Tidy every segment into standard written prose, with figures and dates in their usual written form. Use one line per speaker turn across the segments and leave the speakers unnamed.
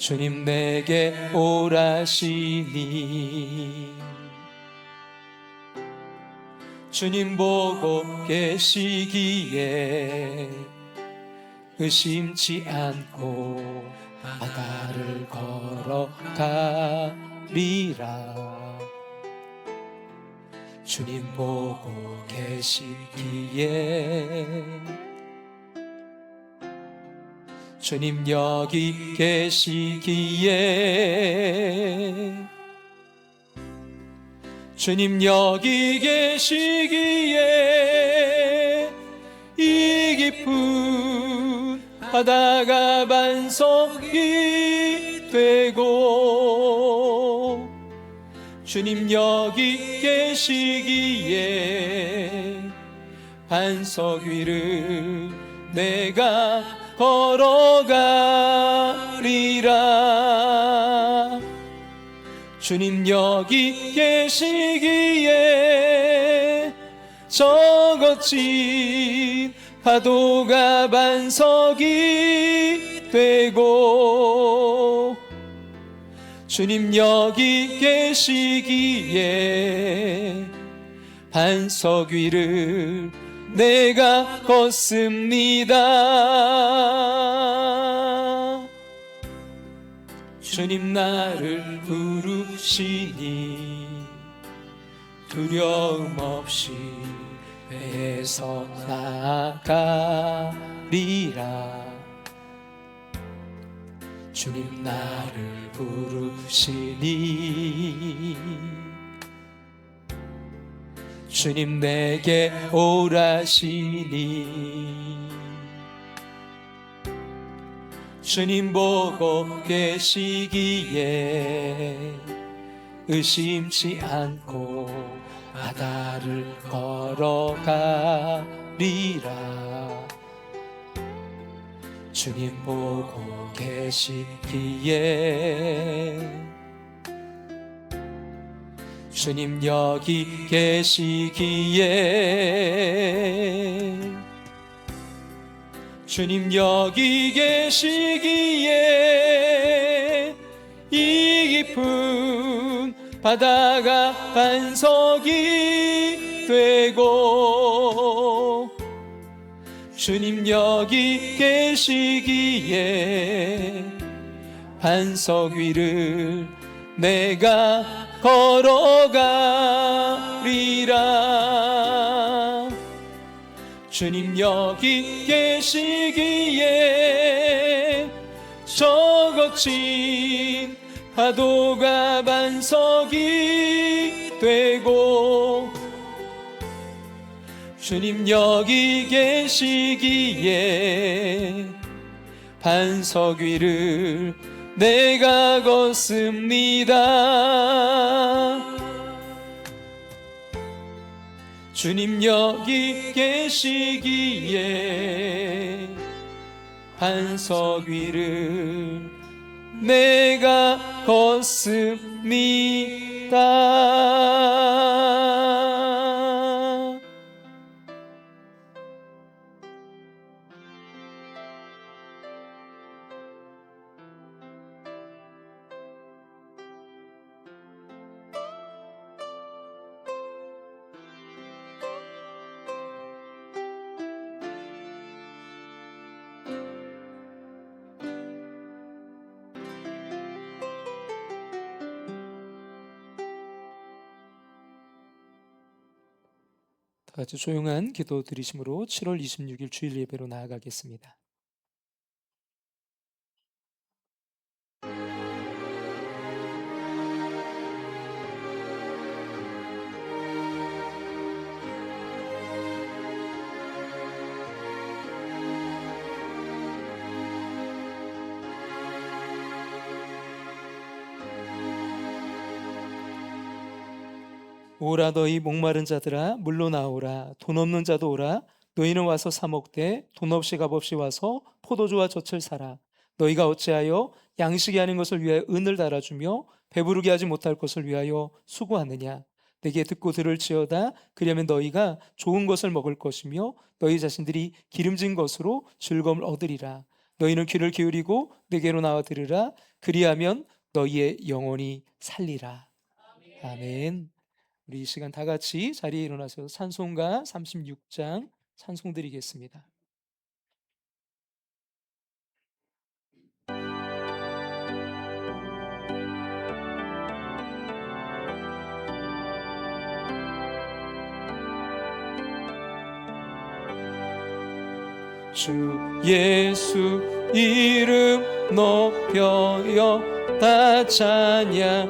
주님 내게 오라시니 주님 보고 계시기에 의심치 않고 바다를 걸어가리라. 주님 보고 계시기에 주님 여기 계시기에 주님 여기 계시기에 이 깊은 바다가 반석이 되고 주님 여기 계시기에 반석 위를 내가 걸어가리라. 주님 여기 계시기에 저 거친 파도가 반석이 되고 주님 여기 계시기에 반석 위를 내가 걷습니다. 주님 나를 부르시니 두려움 없이 배에서 나가리라. 주님 나를 부르시니 주님 내게 오라시니 주님 보고 계시기에 의심치 않고 바다를 걸어가리라. 주님 보고 계시기에 주님 여기 계시기에 주님 여기 계시기에 이 깊은 바다가 반석이 되고 주님 여기 계시기에 반석 위를 내가 걸어가리라. 주님 여기 계시기에 저 거친 파도가 반석이 되고 주님 여기 계시기에 반석 위를 내가 걷습니다. 주님 여기 계시기에 반석 위를 내가 걷습니다. 다 같이 조용한 기도 드리심으로 7월 26일 주일 예배로 나아가겠습니다. 오라 너희 목마른 자들아 물로 나오라. 돈 없는 자도 오라. 너희는 와서 사 먹되 돈 없이 값 없이 와서 포도주와 젖을 사라. 너희가 어찌하여 양식이 아닌 것을 위하여 은을 달아주며 배부르게 하지 못할 것을 위하여 수고하느냐. 내게 듣고 들을지어다. 그러면 너희가 좋은 것을 먹을 것이며 너희 자신들이 기름진 것으로 즐거움을 얻으리라. 너희는 귀를 기울이고 내게로 나와 들으라. 그리하면 너희의 영혼이 살리라. 아멘. 우리 이 시간 다 같이 자리에 일어나서 찬송가 36장 찬송 드리겠습니다. 주 예수 이름 높여요 다 찬양하여라.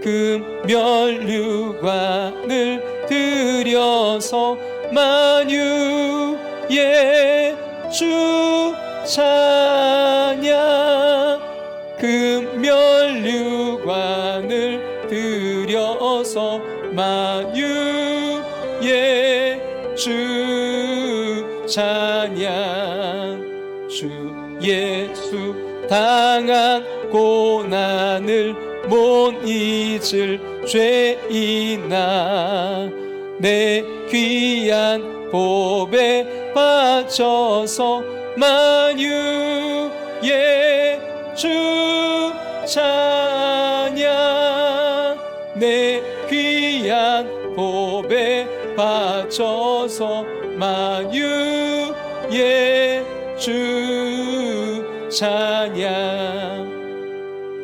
금면류관을 들여서 만유의 주 찬양. 금면류관을 들여서 만유의 주 찬양. 주 예수 당한 고난을 못 잊을 죄인아 내 귀한 보배 바쳐서 만유의 주 찬양. 내 귀한 보배 바쳐서 만유의 주 찬양.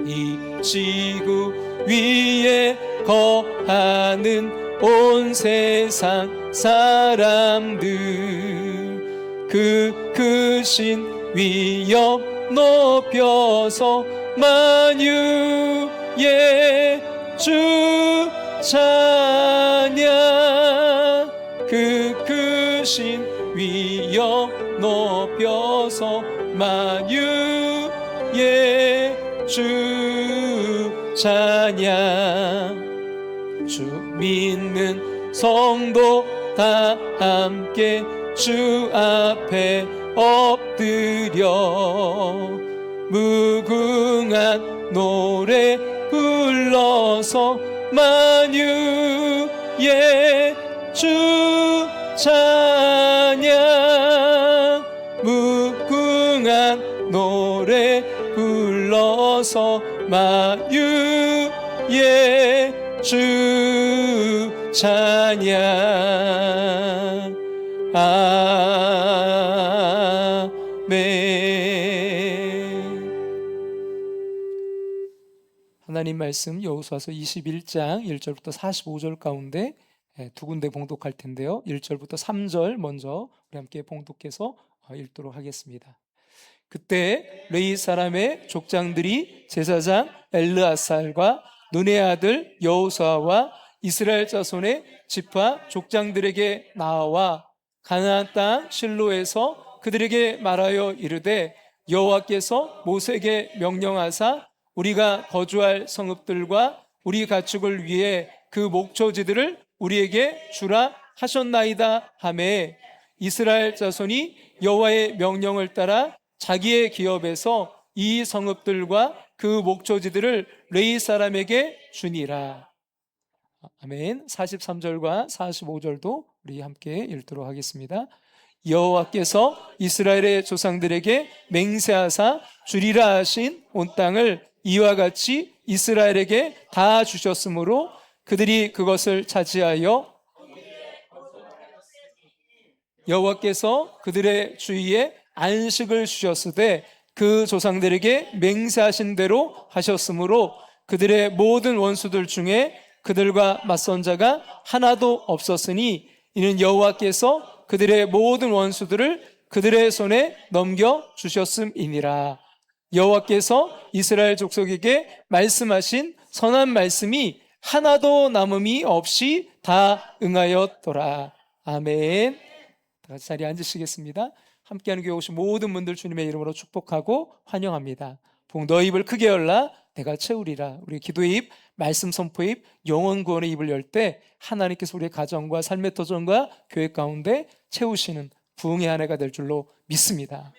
이 지구 위에 거하는 온 세상 사람들 그 크신 위엄 높여서 만유의 주 찬양. 그 크신 위엄 높여서 만유의 주 찬양. 주 믿는 성도 다 함께 주 앞에 엎드려 무궁한 노래 불러서 만유의 주 찬양. 무궁한 노래 불러서 만유의 주 찬양. 아멘. 하나님 말씀 여호수아서 21장 1절부터 45절 가운데 두 군데 봉독할 텐데요. 1절부터 3절 먼저 우리 함께 봉독해서 읽도록 하겠습니다. 그때 레위 사람의 족장들이 제사장 엘르아살과 눈의 아들 여호수아와 이스라엘 자손의 지파 족장들에게 나와 가나안 땅 실로에서 그들에게 말하여 이르되 여호와께서 모세에게 명령하사 우리가 거주할 성읍들과 우리 가축을 위해 그 목초지들을 우리에게 주라 하셨나이다 하매 이스라엘 자손이 여호와의 명령을 따라 자기의 기업에서 이 성읍들과 그 목초지들을 레위 사람에게 주니라. 아멘. 43절과 45절도 우리 함께 읽도록 하겠습니다. 여호와께서 이스라엘의 조상들에게 맹세하사 주리라 하신 온 땅을 이와 같이 이스라엘에게 다 주셨으므로 그들이 그것을 차지하여 여호와께서 그들의 주위에 안식을 주셨으되 그 조상들에게 맹세하신 대로 하셨으므로 그들의 모든 원수들 중에 그들과 맞선 자가 하나도 없었으니 이는 여호와께서 그들의 모든 원수들을 그들의 손에 넘겨 주셨음이니라. 여호와께서 이스라엘 족속에게 말씀하신 선한 말씀이 하나도 남음이 없이 다 응하였더라. 아멘. 다 같이 자리에 앉으시겠습니다. 함께하는 교회 오신 모든 분들 주님의 이름으로 축복하고 환영합니다. 복 너희 입을 크게 열라 내가 채우리라. 우리 기도의 입, 말씀 선포의 입, 영혼 구원의 입을 열 때 하나님께서 우리의 가정과 삶의 도전과 교회 가운데 채우시는 부흥의 한 해가 될 줄로 믿습니다.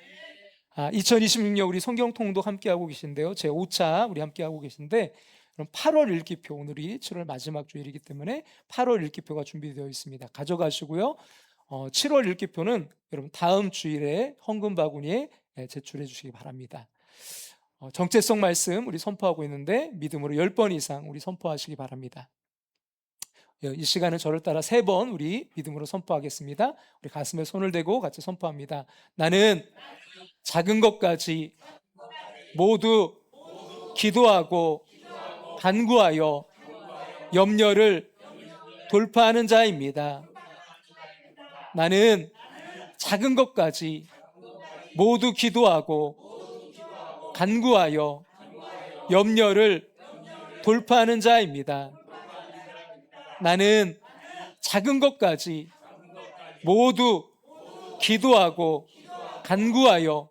2026년 우리 성경 통독 함께하고 계신데요. 제 5차 우리 함께하고 계신데 8월 읽기표, 오늘이 7월 마지막 주일이기 때문에 8월 읽기표가 준비되어 있습니다. 가져가시고요. 7월 읽기표는 여러분 다음 주일에 헌금 바구니에 제출해 주시기 바랍니다. 정체성 말씀 우리 선포하고 있는데 믿음으로 10번 이상 우리 선포하시기 바랍니다. 이 시간은 저를 따라 3번 우리 믿음으로 선포하겠습니다. 우리 가슴에 손을 대고 같이 선포합니다. 나는 작은 것까지 모두 기도하고 간구하여 염려를 돌파하는 자입니다. 나는 작은 것까지 모두 기도하고 간구하여 염려를 돌파하는 자입니다. 나는 작은 것까지 모두 기도하고 간구하여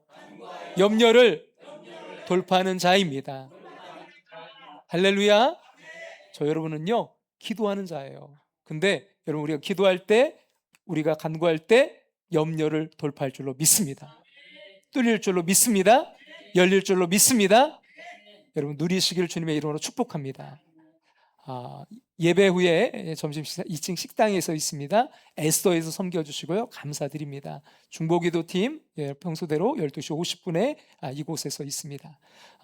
염려를 돌파하는 자입니다. 할렐루야. 저 여러분은요 기도하는 자예요. 근데 여러분 우리가 기도할 때 우리가 간구할 때 염려를 돌파할 줄로 믿습니다. 뚫릴 줄로 믿습니다. 열릴 줄로 믿습니다. 여러분 누리시길 주님의 이름으로 축복합니다. 예배 후에 점심 식사 2층 식당에서 있습니다. 에스더에서 섬겨주시고요 감사드립니다. 중보기도팀 평소대로 12시 50분에 이곳에서 있습니다.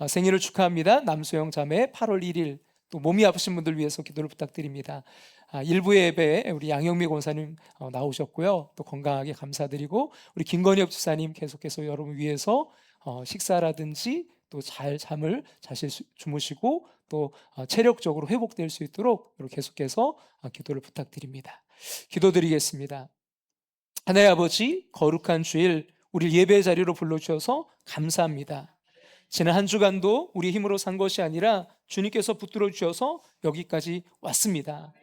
생일을 축하합니다. 남소영 자매 8월 1일 또 몸이 아프신 분들 위해서 기도를 부탁드립니다. 일부 예배에 우리 양영미 권사님 나오셨고요 또 건강하게 감사드리고 우리 김건엽 집사님 계속해서 여러분 위해서 식사라든지 또 잘 잠을 잘 주무시고 또 체력적으로 회복될 수 있도록 계속해서 기도를 부탁드립니다. 기도드리겠습니다. 하나님 아버지 거룩한 주일 우리 예배 자리로 불러주셔서 감사합니다. 지난 한 주간도 우리 힘으로 산 것이 아니라 주님께서 붙들어 주셔서 여기까지 왔습니다.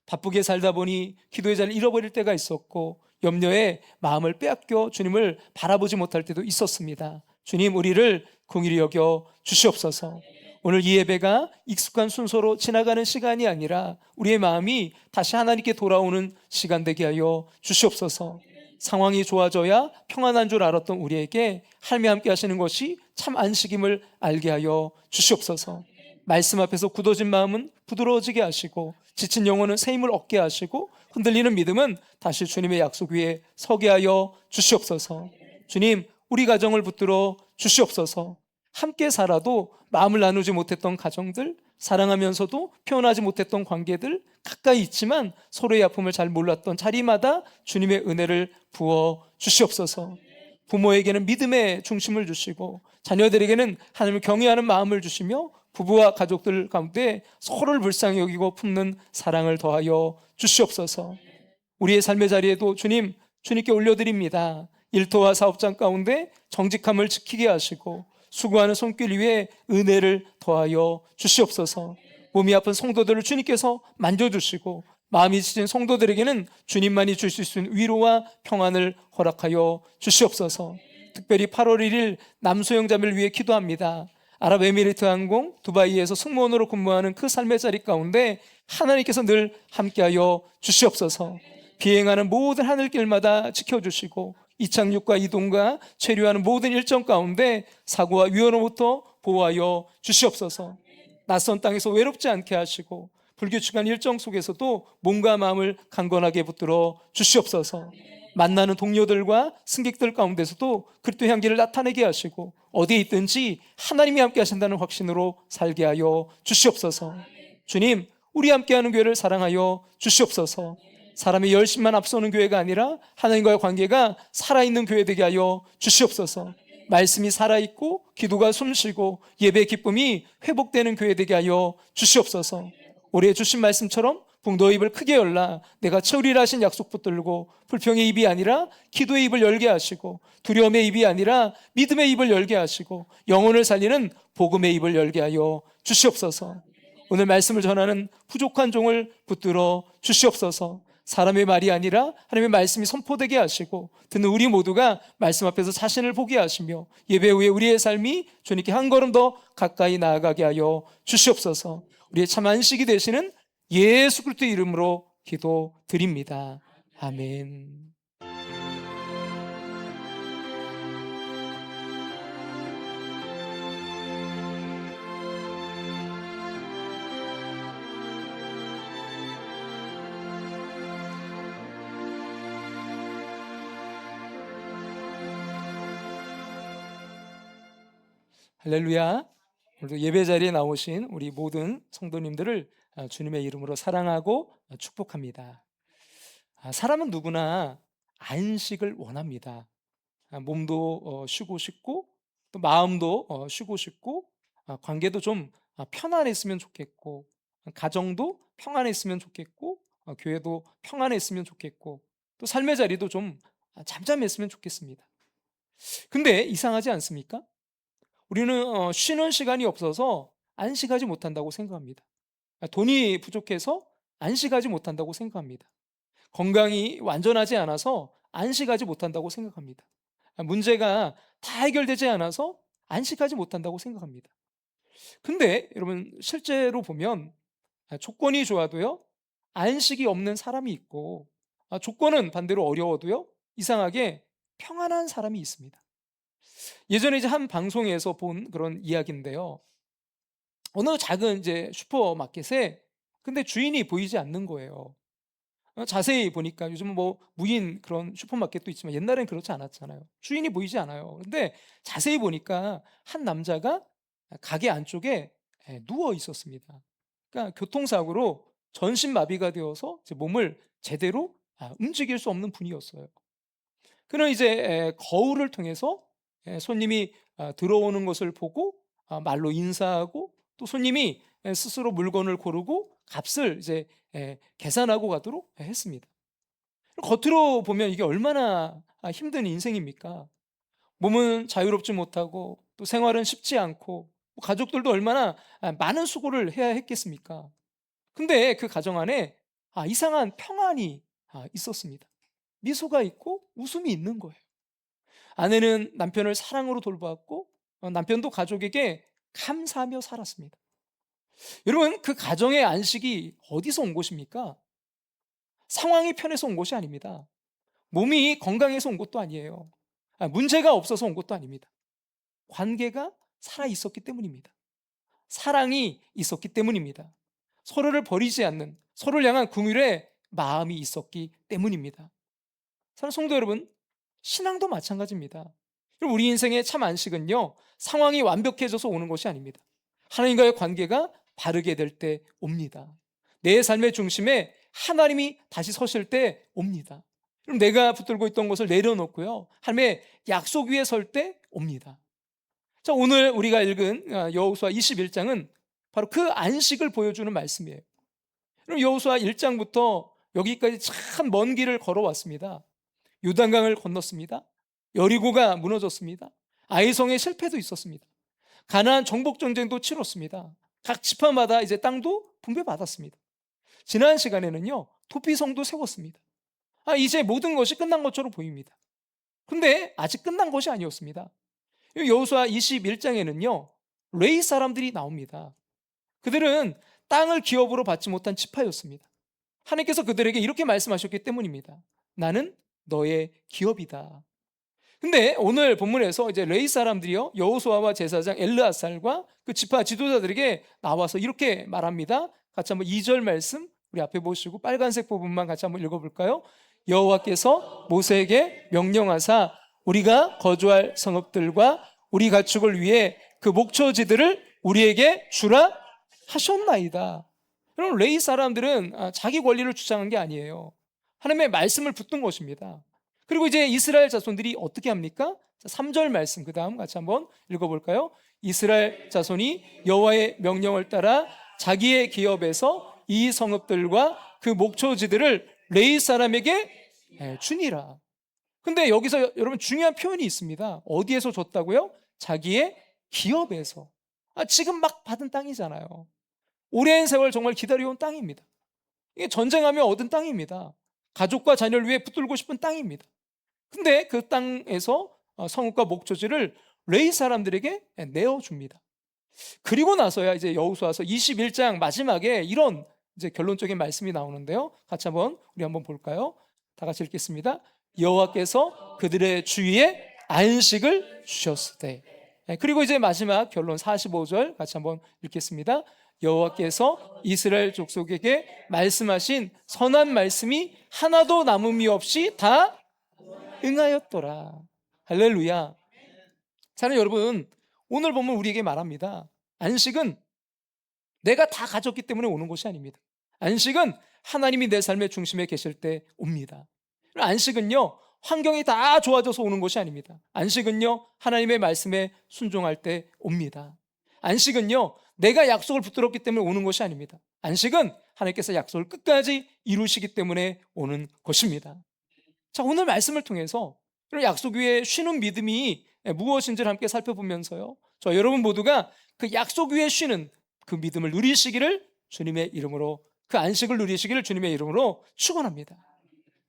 바쁘게 살다 보니 기도의 자리를 잃어버릴 때가 있었고 염려에 마음을 빼앗겨 주님을 바라보지 못할 때도 있었습니다. 주님 우리를 긍휼히 여겨 주시옵소서. 오늘 이 예배가 익숙한 순서로 지나가는 시간이 아니라 우리의 마음이 다시 하나님께 돌아오는 시간 되게 하여 주시옵소서. 상황이 좋아져야 평안한 줄 알았던 우리에게 하나님이 함께 하시는 것이 참 안식임을 알게 하여 주시옵소서. 말씀 앞에서 굳어진 마음은 부드러워지게 하시고 지친 영혼은 새 힘을 얻게 하시고 흔들리는 믿음은 다시 주님의 약속 위에 서게 하여 주시옵소서. 주님 우리 가정을 붙들어 주시옵소서. 함께 살아도 마음을 나누지 못했던 가정들, 사랑하면서도 표현하지 못했던 관계들, 가까이 있지만 서로의 아픔을 잘 몰랐던 자리마다 주님의 은혜를 부어 주시옵소서. 부모에게는 믿음의 중심을 주시고 자녀들에게는 하나님을 경외하는 마음을 주시며 부부와 가족들 가운데 서로를 불쌍히 여기고 품는 사랑을 더하여 주시옵소서. 우리의 삶의 자리에도 주님께 올려드립니다. 일터와 사업장 가운데 정직함을 지키게 하시고 수고하는 손길 위에 은혜를 더하여 주시옵소서. 몸이 아픈 성도들을 주님께서 만져주시고 마음이 지친 성도들에게는 주님만이 주실 수 있는 위로와 평안을 허락하여 주시옵소서. 특별히 8월 1일 남소영 자매를 위해 기도합니다. 아랍에미리트 항공 두바이에서 승무원으로 근무하는 그 삶의 자리 가운데 하나님께서 늘 함께하여 주시옵소서. 비행하는 모든 하늘길마다 지켜주시고 이착륙과 이동과 체류하는 모든 일정 가운데 사고와 위험으로부터 보호하여 주시옵소서. 낯선 땅에서 외롭지 않게 하시고 불규칙한 일정 속에서도 몸과 마음을 강건하게 붙들어 주시옵소서. 만나는 동료들과 승객들 가운데서도 그리스도의 향기를 나타내게 하시고 어디에 있든지 하나님이 함께 하신다는 확신으로 살게 하여 주시옵소서. 주님 우리 함께하는 교회를 사랑하여 주시옵소서. 사람의 열심만 앞서는 교회가 아니라 하나님과의 관계가 살아있는 교회 되게 하여 주시옵소서. 말씀이 살아있고 기도가 숨쉬고 예배의 기쁨이 회복되는 교회 되게 하여 주시옵소서. 올해 주신 말씀처럼 너의 입을 크게 열라 내가 채우리라 하신 약속 붙들고 불평의 입이 아니라 기도의 입을 열게 하시고 두려움의 입이 아니라 믿음의 입을 열게 하시고 영혼을 살리는 복음의 입을 열게 하여 주시옵소서. 오늘 말씀을 전하는 부족한 종을 붙들어 주시옵소서. 사람의 말이 아니라 하나님의 말씀이 선포되게 하시고 듣는 우리 모두가 말씀 앞에서 자신을 보게 하시며 예배 후에 우리의 삶이 주님께 한 걸음 더 가까이 나아가게 하여 주시옵소서. 우리의 참 안식이 되시는 예수 그리스도의 이름으로 기도드립니다. 아멘. 할렐루야. 오늘도 예배 자리에 나오신 우리 모든 성도님들을 주님의 이름으로 사랑하고 축복합니다. 사람은 누구나 안식을 원합니다. 몸도 쉬고 싶고 또 마음도 쉬고 싶고 관계도 좀 편안했으면 좋겠고 가정도 평안했으면 좋겠고 교회도 평안했으면 좋겠고 또 삶의 자리도 좀 잠잠했으면 좋겠습니다. 근데 이상하지 않습니까? 우리는 쉬는 시간이 없어서 안식하지 못한다고 생각합니다. 돈이 부족해서 안식하지 못한다고 생각합니다. 건강이 완전하지 않아서 안식하지 못한다고 생각합니다. 문제가 다 해결되지 않아서 안식하지 못한다고 생각합니다. 근데 여러분 실제로 보면 조건이 좋아도요 안식이 없는 사람이 있고 조건은 반대로 어려워도요 이상하게 평안한 사람이 있습니다. 예전에 이제 한 방송에서 본 그런 이야기인데요. 어느 작은 이제 슈퍼마켓에 근데 주인이 보이지 않는 거예요. 자세히 보니까 요즘은 뭐 무인 그런 슈퍼마켓도 있지만 옛날엔 그렇지 않았잖아요. 주인이 보이지 않아요. 근데 자세히 보니까 한 남자가 가게 안쪽에 누워 있었습니다. 그러니까 교통사고로 전신마비가 되어서 이제 몸을 제대로 움직일 수 없는 분이었어요. 그는 이제 거울을 통해서 손님이 들어오는 것을 보고 말로 인사하고 또 손님이 스스로 물건을 고르고 값을 이제 계산하고 가도록 했습니다. 겉으로 보면 이게 얼마나 힘든 인생입니까? 몸은 자유롭지 못하고 또 생활은 쉽지 않고 가족들도 얼마나 많은 수고를 해야 했겠습니까? 근데 그 가정 안에 이상한 평안이 있었습니다. 미소가 있고 웃음이 있는 거예요. 아내는 남편을 사랑으로 돌보았고 남편도 가족에게 감사하며 살았습니다. 여러분 그 가정의 안식이 어디서 온 것입니까? 상황이 편해서 온 것이 아닙니다. 몸이 건강해서 온 것도 아니에요. 문제가 없어서 온 것도 아닙니다. 관계가 살아 있었기 때문입니다. 사랑이 있었기 때문입니다. 서로를 버리지 않는 서로를 향한 긍휼의 마음이 있었기 때문입니다. 사랑하는 성도 여러분, 신앙도 마찬가지입니다. 우리 인생의 참 안식은요, 상황이 완벽해져서 오는 것이 아닙니다. 하나님과의 관계가 바르게 될 때 옵니다. 내 삶의 중심에 하나님이 다시 서실 때 옵니다. 그럼 내가 붙들고 있던 것을 내려놓고요, 하나님의 약속 위에 설 때 옵니다. 자, 오늘 우리가 읽은 여호수아 21장은 바로 그 안식을 보여주는 말씀이에요. 그럼 여호수아 1장부터 여기까지 참 먼 길을 걸어왔습니다. 요단강을 건넜습니다. 여리고가 무너졌습니다. 아이성의 실패도 있었습니다. 가나안 정복 전쟁도 치렀습니다. 각 지파마다 이제 땅도 분배받았습니다. 지난 시간에는요 도피성도 세웠습니다. 이제 모든 것이 끝난 것처럼 보입니다. 근데 아직 끝난 것이 아니었습니다. 여호수아 21장에는요 레위 사람들이 나옵니다. 그들은 땅을 기업으로 받지 못한 지파였습니다. 하나님께서 그들에게 이렇게 말씀하셨기 때문입니다. 나는 너의 기업이다. 근데 오늘 본문에서 이제 레위 사람들이요 여호수아와 제사장 엘르아살과 그 지파 지도자들에게 나와서 이렇게 말합니다. 같이 한번 2절 말씀 우리 앞에 보시고 빨간색 부분만 같이 한번 읽어볼까요? 여호와께서 모세에게 명령하사 우리가 거주할 성읍들과 우리 가축을 위해 그 목초지들을 우리에게 주라 하셨나이다. 여러분 레위 사람들은 자기 권리를 주장한 게 아니에요. 하나님의 말씀을 붙든 것입니다. 그리고 이제 이스라엘 자손들이 어떻게 합니까? 3절 말씀 그 다음 같이 한번 읽어볼까요? 이스라엘 자손이 여호와의 명령을 따라 자기의 기업에서 이 성읍들과 그 목초지들을 레위 사람에게 주니라. 근데 여기서 여러분 중요한 표현이 있습니다. 어디에서 줬다고요? 자기의 기업에서. 지금 막 받은 땅이잖아요. 오랜 세월 정말 기다려온 땅입니다. 이게 전쟁하며 얻은 땅입니다. 가족과 자녀를 위해 붙들고 싶은 땅입니다. 근데 그 땅에서 성읍과 목초지를 레위 사람들에게 내어줍니다. 그리고 나서야 이제 여호수아서 21장 마지막에 이런 이제 결론적인 말씀이 나오는데요. 같이 우리 한번 볼까요? 다 같이 읽겠습니다. 여호와께서 그들의 주위에 안식을 주셨을 때. 그리고 이제 마지막 결론 45절 같이 한번 읽겠습니다. 여호와께서 이스라엘 족속에게 말씀하신 선한 말씀이 하나도 남음이 없이 다 응하였더라. 할렐루야. 사랑하는 여러분, 오늘 보면 우리에게 말합니다. 안식은 내가 다 가졌기 때문에 오는 것이 아닙니다. 안식은 하나님이 내 삶의 중심에 계실 때 옵니다. 안식은요, 환경이 다 좋아져서 오는 것이 아닙니다. 안식은요, 하나님의 말씀에 순종할 때 옵니다. 안식은요, 내가 약속을 붙들었기 때문에 오는 것이 아닙니다. 안식은 하나님께서 약속을 끝까지 이루시기 때문에 오는 것입니다. 자, 오늘 말씀을 통해서 이런 약속 위에 쉬는 믿음이 무엇인지를 함께 살펴보면서요, 저 여러분 모두가 그 약속 위에 쉬는 그 믿음을 누리시기를 주님의 이름으로, 그 안식을 누리시기를 주님의 이름으로 축원합니다.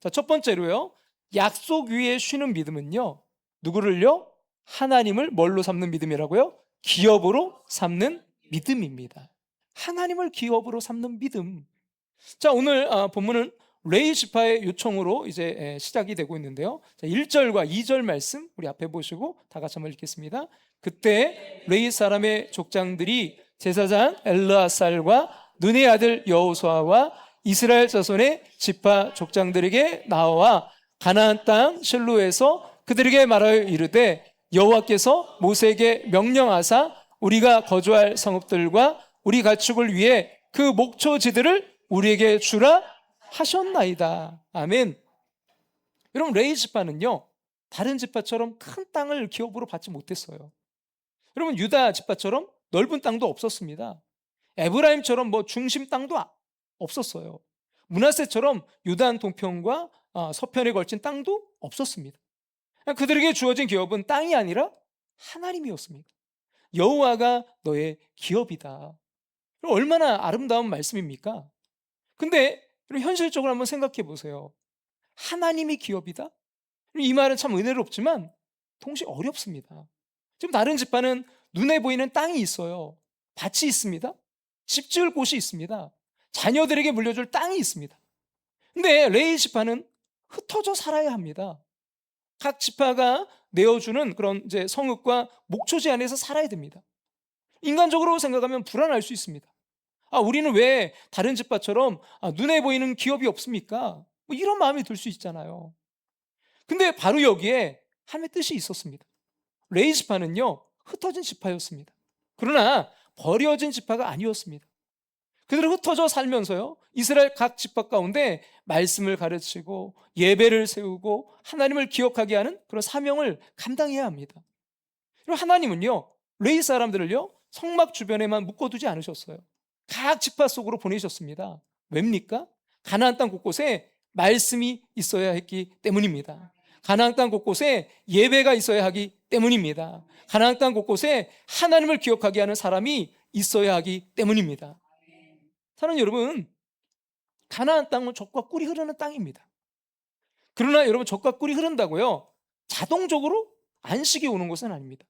자, 첫 번째로요, 약속 위에 쉬는 믿음은요, 누구를요? 하나님을 뭘로 삼는 믿음이라고요? 기업으로 삼는 믿음입니다. 하나님을 기업으로 삼는 믿음. 자, 오늘 본문은 레위 지파의 요청으로 이제 시작이 되고 있는데요. 자, 1절과 2절 말씀 우리 앞에 보시고 다 같이 한번 읽겠습니다. 그때 레위 사람의 족장들이 제사장 엘르아살과 눈의 아들 여호수아와 이스라엘 자손의 지파 족장들에게 나와 가나안 땅 실로에서 그들에게 말하여 이르되 여호와께서 모세에게 명령하사 우리가 거주할 성읍들과 우리 가축을 위해 그 목초지들을 우리에게 주라 하셨나이다. 아멘. 여러분, 레위 지파는요, 다른 지파처럼 큰 땅을 기업으로 받지 못했어요. 여러분, 유다 지파처럼 넓은 땅도 없었습니다. 에브라임처럼 뭐 중심 땅도 없었어요. 므낫세처럼 유단 동편과 서편에 걸친 땅도 없었습니다. 그들에게 주어진 기업은 땅이 아니라 하나님이었습니다. 여호와가 너의 기업이다. 얼마나 아름다운 말씀입니까? 근데 현실적으로 한번 생각해 보세요. 하나님이 기업이다? 이 말은 참 은혜롭지만 동시에 어렵습니다. 지금 다른 지파는 눈에 보이는 땅이 있어요. 밭이 있습니다. 집 지을 곳이 있습니다. 자녀들에게 물려줄 땅이 있습니다. 근데 레위 지파는 흩어져 살아야 합니다. 각 지파가 내어주는 그런 이제 성읍과 목초지 안에서 살아야 됩니다. 인간적으로 생각하면 불안할 수 있습니다. 우리는 왜 다른 지파처럼 눈에 보이는 기업이 없습니까? 뭐 이런 마음이 들 수 있잖아요. 근데 바로 여기에 하나님의 뜻이 있었습니다. 레위 지파는요, 흩어진 지파였습니다. 그러나 버려진 지파가 아니었습니다. 그들은 흩어져 살면서요, 이스라엘 각 지파 가운데 말씀을 가르치고 예배를 세우고 하나님을 기억하게 하는 그런 사명을 감당해야 합니다. 그리고 하나님은요, 레위 사람들을요, 성막 주변에만 묶어두지 않으셨어요. 각 지파 속으로 보내셨습니다. 왜입니까? 가나안 땅 곳곳에 말씀이 있어야 했기 때문입니다. 가나안 땅 곳곳에 예배가 있어야 하기 때문입니다. 가나안 땅 곳곳에 하나님을 기억하게 하는 사람이 있어야 하기 때문입니다. 사랑하는 여러분, 가나안 땅은 젖과 꿀이 흐르는 땅입니다. 그러나 여러분, 젖과 꿀이 흐른다고요, 자동적으로 안식이 오는 것은 아닙니다.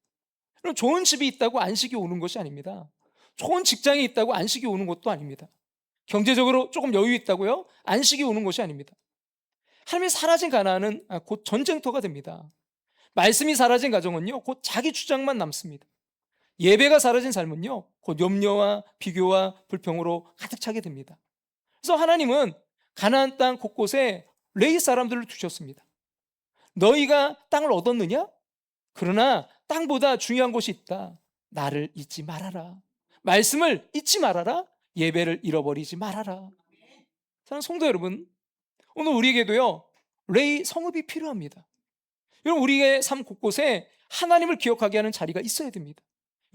좋은 집이 있다고 안식이 오는 것이 아닙니다. 좋은 직장이 있다고 안식이 오는 것도 아닙니다. 경제적으로 조금 여유 있다고요, 안식이 오는 것이 아닙니다. 하나님이 사라진 가나안은 곧 전쟁터가 됩니다. 말씀이 사라진 가정은요, 곧 자기 주장만 남습니다. 예배가 사라진 삶은요, 곧 염려와 비교와 불평으로 가득 차게 됩니다. 그래서 하나님은 가나안 땅 곳곳에 레위 사람들을 두셨습니다. 너희가 땅을 얻었느냐? 그러나 땅보다 중요한 것이 있다. 나를 잊지 말아라. 말씀을 잊지 말아라. 예배를 잃어버리지 말아라. 사랑하는 성도 여러분, 오늘 우리에게도요, 레위 성읍이 필요합니다. 여러분, 우리의 삶 곳곳에 하나님을 기억하게 하는 자리가 있어야 됩니다.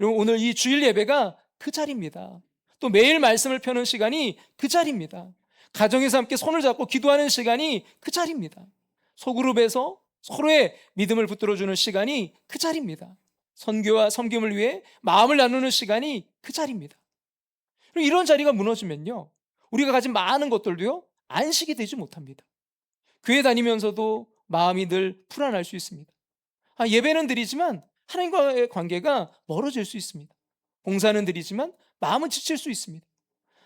여러분, 오늘 이 주일 예배가 그 자리입니다. 또 매일 말씀을 펴는 시간이 그 자리입니다. 가정에서 함께 손을 잡고 기도하는 시간이 그 자리입니다. 소그룹에서 서로의 믿음을 붙들어주는 시간이 그 자리입니다. 선교와 섬김을 위해 마음을 나누는 시간이 그 자리입니다. 이런 자리가 무너지면요, 우리가 가진 많은 것들도요, 안식이 되지 못합니다. 교회 다니면서도 마음이 늘 불안할 수 있습니다. 예배는 드리지만 하나님과의 관계가 멀어질 수 있습니다. 봉사는 드리지만 마음은 지칠 수 있습니다.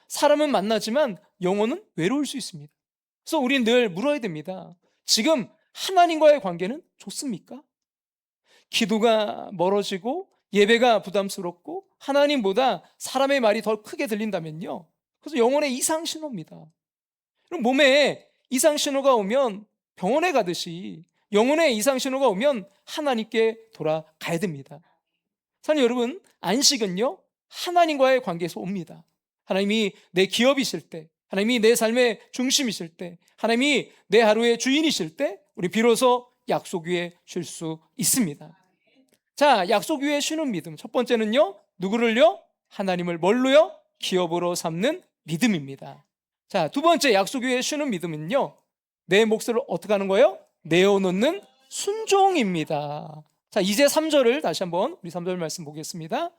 사람은 만나지만 영혼은 외로울 수 있습니다. 그래서 우리는 늘 물어야 됩니다. 지금 하나님과의 관계는 좋습니까? 기도가 멀어지고 예배가 부담스럽고 하나님보다 사람의 말이 더 크게 들린다면요, 그래서 영혼의 이상 신호입니다. 몸에 이상 신호가 오면 병원에 가듯이 영혼의 이상 신호가 오면 하나님께 돌아가야 됩니다. 사랑하는 여러분, 안식은요 하나님과의 관계에서 옵니다. 하나님이 내 기업이실 때, 하나님이 내 삶의 중심이실 때, 하나님이 내 하루의 주인이실 때 우리 비로소 약속 위에 쉴 수 있습니다. 자, 약속 위에 쉬는 믿음, 첫 번째는요 누구를요? 하나님을 뭘로요? 기업으로 삼는 믿음입니다. 자, 두 번째 약속 위에 쉬는 믿음은요 내 몫을 어떻게 하는 거예요? 내어놓는 순종입니다. 자, 이제 3절을 다시 한번 우리 3절 말씀 보겠습니다.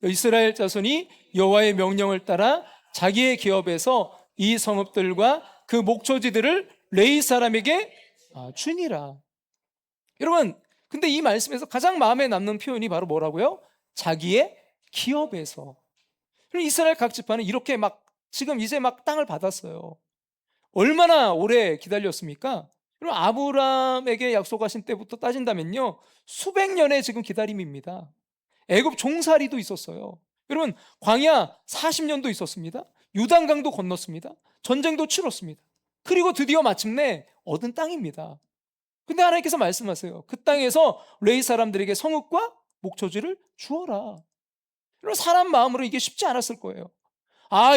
이스라엘 자손이 여호와의 명령을 따라 자기의 기업에서 이 성읍들과 그 목초지들을 레위 사람에게 주니라. 여러분, 근데 이 말씀에서 가장 마음에 남는 표현이 바로 뭐라고요? 자기의 기업에서. 이스라엘 각 지파는 이렇게 막 지금 이제 막 땅을 받았어요. 얼마나 오래 기다렸습니까? 여러분, 아브라함에게 약속하신 때부터 따진다면요 수백 년의 지금 기다림입니다. 애굽 종살이도 있었어요. 여러분, 광야 40년도 있었습니다. 요단강도 건넜습니다. 전쟁도 치렀습니다. 그리고 드디어 마침내 얻은 땅입니다. 근데 하나님께서 말씀하세요. 그 땅에서 레위 사람들에게 성읍과 목초지를 주어라. 여러분, 사람 마음으로 이게 쉽지 않았을 거예요.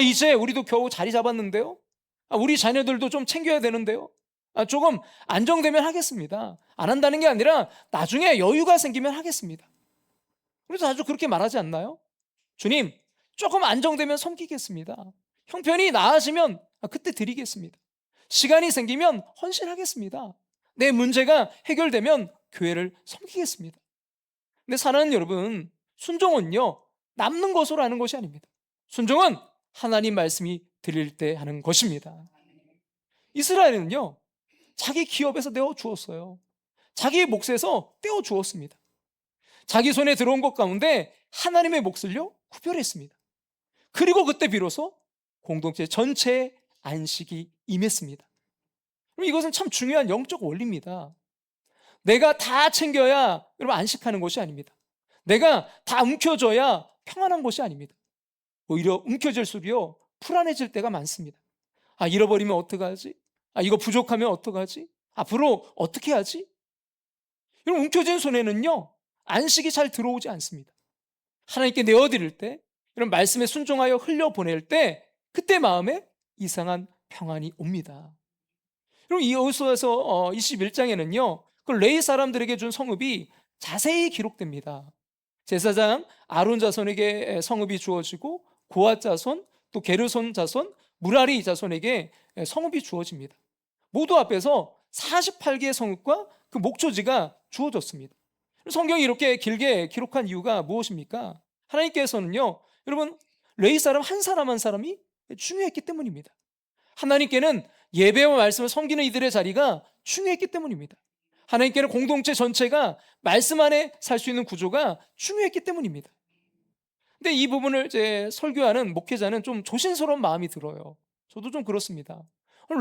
이제 우리도 겨우 자리 잡았는데요, 우리 자녀들도 좀 챙겨야 되는데요, 조금 안정되면 하겠습니다. 안 한다는 게 아니라 나중에 여유가 생기면 하겠습니다. 그래서 자주 그렇게 말하지 않나요? 주님, 조금 안정되면 섬기겠습니다. 형편이 나아지면 그때 드리겠습니다. 시간이 생기면 헌신하겠습니다. 내 문제가 해결되면 교회를 섬기겠습니다. 근데 사랑하는 여러분, 순종은요 남는 것으로 하는 것이 아닙니다. 순종은 하나님 말씀이 들릴 때 하는 것입니다. 이스라엘은요 자기 기업에서 내어 주었어요. 자기의 몫에서 떼어 주었습니다. 자기 손에 들어온 것 가운데 하나님의 몫을요 구별했습니다. 그리고 그때 비로소 공동체 전체의 안식이 임했습니다. 이것은 참 중요한 영적 원리입니다. 내가 다 챙겨야 여러분 안식하는 것이 아닙니다. 내가 다 움켜줘야 평안한 것이 아닙니다. 오히려 움켜질수록 불안해질 때가 많습니다. 잃어버리면 어떡하지? 이거 부족하면 어떡하지? 앞으로 어떻게 하지? 여러분, 움켜진 손에는요 안식이 잘 들어오지 않습니다. 하나님께 내어드릴 때, 이런 말씀에 순종하여 흘려보낼 때, 그때 마음에 이상한 평안이 옵니다. 그럼 이 여호수아서 21장에는요 그 레위 사람들에게 준 성읍이 자세히 기록됩니다. 제사장 아론 자손에게 성읍이 주어지고 고앗 자손, 또 게르손 자손, 무라리 자손에게 성읍이 주어집니다. 모두 앞에서 48개의 성읍과 그 목초지가 주어졌습니다. 성경이 이렇게 길게 기록한 이유가 무엇입니까? 하나님께서는요 여러분, 레위 사람 한 사람 한 사람이 중요했기 때문입니다. 하나님께는 예배와 말씀을 섬기는 이들의 자리가 중요했기 때문입니다. 하나님께는 공동체 전체가 말씀 안에 살 수 있는 구조가 중요했기 때문입니다. 근데 이 부분을 이제 설교하는 목회자는 좀 조심스러운 마음이 들어요. 저도 좀 그렇습니다.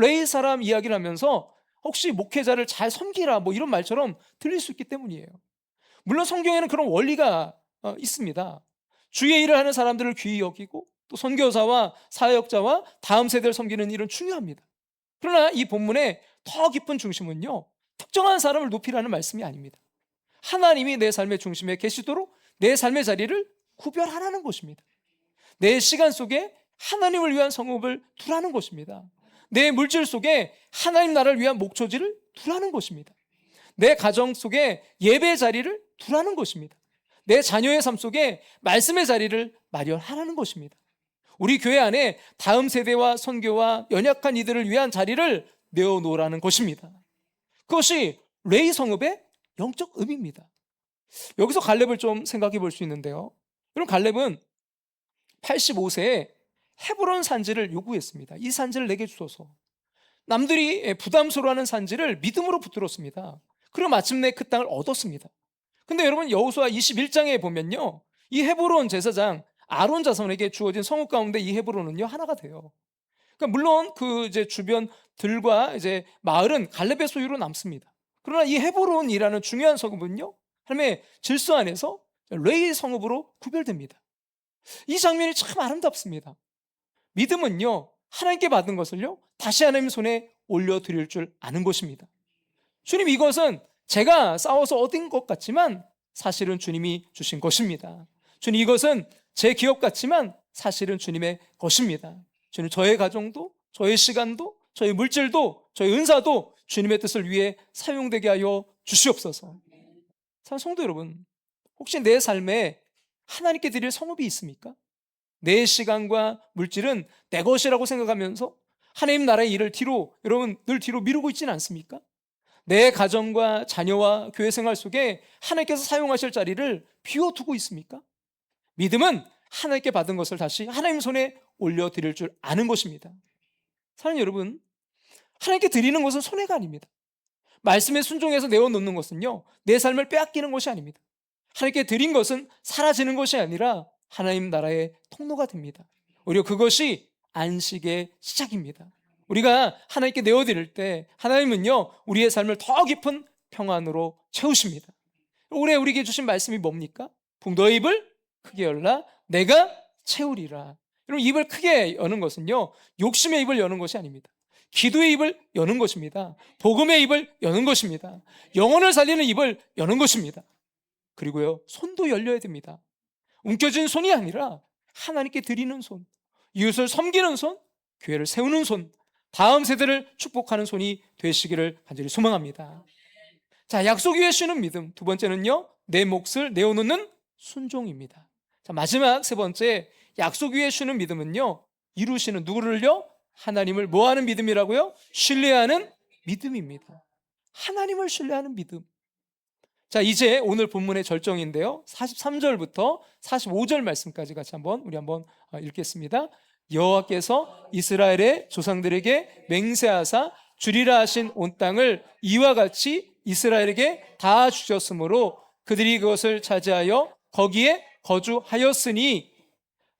레위 사람 이야기를 하면서 혹시 목회자를 잘 섬기라 이런 말처럼 들릴 수 있기 때문이에요. 물론 성경에는 그런 원리가 있습니다. 주의 일을 하는 사람들을 귀히 여기고 또 선교사와 사역자와 다음 세대를 섬기는 일은 중요합니다. 그러나 이 본문의 더 깊은 중심은요 특정한 사람을 높이라는 말씀이 아닙니다. 하나님이 내 삶의 중심에 계시도록 내 삶의 자리를 구별하라는 것입니다. 내 시간 속에 하나님을 위한 성읍을 두라는 것입니다. 내 물질 속에 하나님 나라를 위한 목초지를 두라는 것입니다. 내 가정 속에 예배의 자리를 두라는 것입니다. 내 자녀의 삶 속에 말씀의 자리를 마련하라는 것입니다. 우리 교회 안에 다음 세대와 선교와 연약한 이들을 위한 자리를 내어놓으라는 것입니다. 그것이 레위 성읍의 영적 의미입니다. 여기서 갈렙을 좀 생각해 볼 수 있는데요, 여러분, 갈렙은 85세에 헤브론 산지를 요구했습니다. 이 산지를 내게 주소서. 남들이 부담스러워하는 산지를 믿음으로 붙들었습니다. 그리고 마침내 그 땅을 얻었습니다. 근데 여러분, 여호수아 21장에 보면요 이 헤브론 제사장 아론 자손에게 주어진 성읍 가운데 이 헤브론은요 하나가 돼요. 그러니까 물론 그 이제 주변 들과 이제 마을은 갈렙의 소유로 남습니다. 그러나 이 헤브론이라는 중요한 성읍은요 하나님의 질서 안에서 레위 성읍으로 구별됩니다. 이 장면이 참 아름답습니다. 믿음은요 하나님께 받은 것을요 다시 하나님 손에 올려드릴 줄 아는 것입니다. 주님, 이것은 제가 싸워서 얻은 것 같지만 사실은 주님이 주신 것입니다. 주님, 이것은 제 기업 같지만 사실은 주님의 것입니다. 주님, 저의 가정도, 저의 시간도, 저의 물질도, 저의 은사도 주님의 뜻을 위해 사용되게 하여 주시옵소서. 사랑하는 성도 여러분, 혹시 내 삶에 하나님께 드릴 성업이 있습니까? 내 시간과 물질은 내 것이라고 생각하면서 하나님 나라의 일을 여러분 늘 뒤로 미루고 있지는 않습니까? 내 가정과 자녀와 교회 생활 속에 하나님께서 사용하실 자리를 비워두고 있습니까? 믿음은 하나님께 받은 것을 다시 하나님 손에 올려드릴 줄 아는 것입니다. 사랑하는 여러분, 하나님께 드리는 것은 손해가 아닙니다. 말씀에 순종해서 내어놓는 것은요, 내 삶을 빼앗기는 것이 아닙니다. 하나님께 드린 것은 사라지는 것이 아니라 하나님 나라의 통로가 됩니다. 오히려 그것이 안식의 시작입니다. 우리가 하나님께 내어드릴 때 하나님은요, 우리의 삶을 더 깊은 평안으로 채우십니다. 올해 우리에게 주신 말씀이 뭡니까? 너의 입을 크게 열라 내가 채우리라. 여러분, 입을 크게 여는 것은요, 욕심의 입을 여는 것이 아닙니다. 기도의 입을 여는 것입니다. 복음의 입을 여는 것입니다. 영혼을 살리는 입을 여는 것입니다. 그리고요, 손도 열려야 됩니다. 움켜쥔 손이 아니라 하나님께 드리는 손, 이웃을 섬기는 손, 교회를 세우는 손, 다음 세대를 축복하는 손이 되시기를 간절히 소망합니다. 자, 약속 위에 쉬는 믿음. 두 번째는요, 내 몫을 내어놓는 순종입니다. 자, 마지막 세 번째, 약속 위에 쉬는 믿음은요, 이루시는 누구를요? 하나님을 뭐하는 믿음이라고요? 신뢰하는 믿음입니다. 하나님을 신뢰하는 믿음. 자, 이제 오늘 본문의 절정인데요, 43절부터 45절 말씀까지 같이 우리 한번 읽겠습니다. 여호와께서 이스라엘의 조상들에게 맹세하사 주리라 하신 온 땅을 이와 같이 이스라엘에게 다 주셨으므로 그들이 그것을 차지하여 거기에 거주하였으니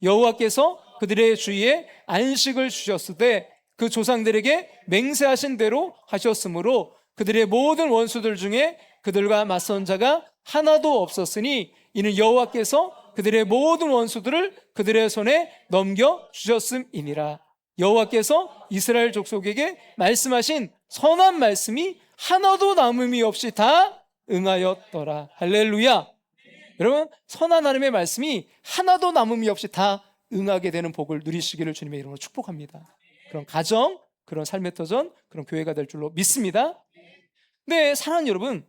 여호와께서 그들의 주위에 안식을 주셨으되 그 조상들에게 맹세하신 대로 하셨으므로 그들의 모든 원수들 중에 그들과 맞선 자가 하나도 없었으니 이는 여호와께서 그들의 모든 원수들을 그들의 손에 넘겨주셨음이니라. 여호와께서 이스라엘 족속에게 말씀하신 선한 말씀이 하나도 남음이 없이 다 응하였더라. 할렐루야. 여러분, 선한 하나님의 말씀이 하나도 남음이 없이 다 응하게 되는 복을 누리시기를 주님의 이름으로 축복합니다. 그런 가정, 그런 삶의 터전, 그런 교회가 될 줄로 믿습니다. 네, 사랑하는 여러분,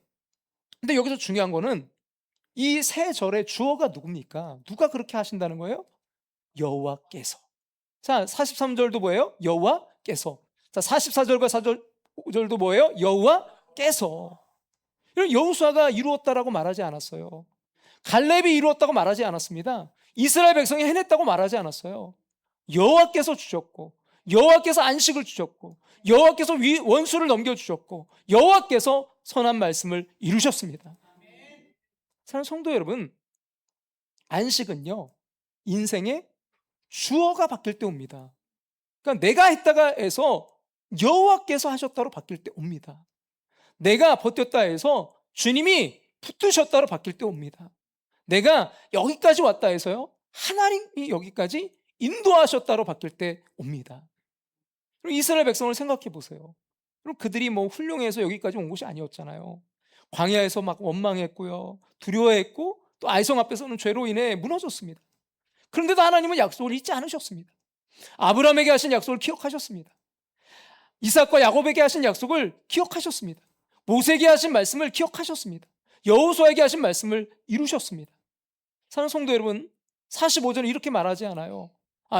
근데 여기서 중요한 거는 이 세 절의 주어가 누굽니까? 누가 그렇게 하신다는 거예요? 여호와께서. 자, 43절도 뭐예요? 여호와께서. 자, 44절과 4절도 뭐예요? 여호와께서. 여호수아가 이루었다라고 말하지 않았어요. 갈렙이 이루었다고 말하지 않았습니다. 이스라엘 백성이 해냈다고 말하지 않았어요. 여호와께서 주셨고, 여호와께서 안식을 주셨고, 여호와께서 원수를 넘겨주셨고, 여호와께서 선한 말씀을 이루셨습니다. 사랑하는 성도 여러분, 안식은요, 인생의 주어가 바뀔 때 옵니다. 그러니까 내가 했다가 해서 여호와께서 하셨다로 바뀔 때 옵니다. 내가 버텼다 해서 주님이 붙드셨다로 바뀔 때 옵니다. 내가 여기까지 왔다 해서요, 하나님이 여기까지 인도하셨다로 바뀔 때 옵니다. 이스라엘 백성을 생각해 보세요. 그들이 훌륭해서 여기까지 온 것이 아니었잖아요. 광야에서 막 원망했고요, 두려워했고, 또 아이성 앞에서는 죄로 인해 무너졌습니다. 그런데도 하나님은 약속을 잊지 않으셨습니다. 아브라함에게 하신 약속을 기억하셨습니다. 이삭과 야곱에게 하신 약속을 기억하셨습니다. 모세에게 하신 말씀을 기억하셨습니다. 여호수아에게 하신 말씀을 이루셨습니다. 사랑하는 성도 여러분, 45절은 이렇게 말하지 않아요.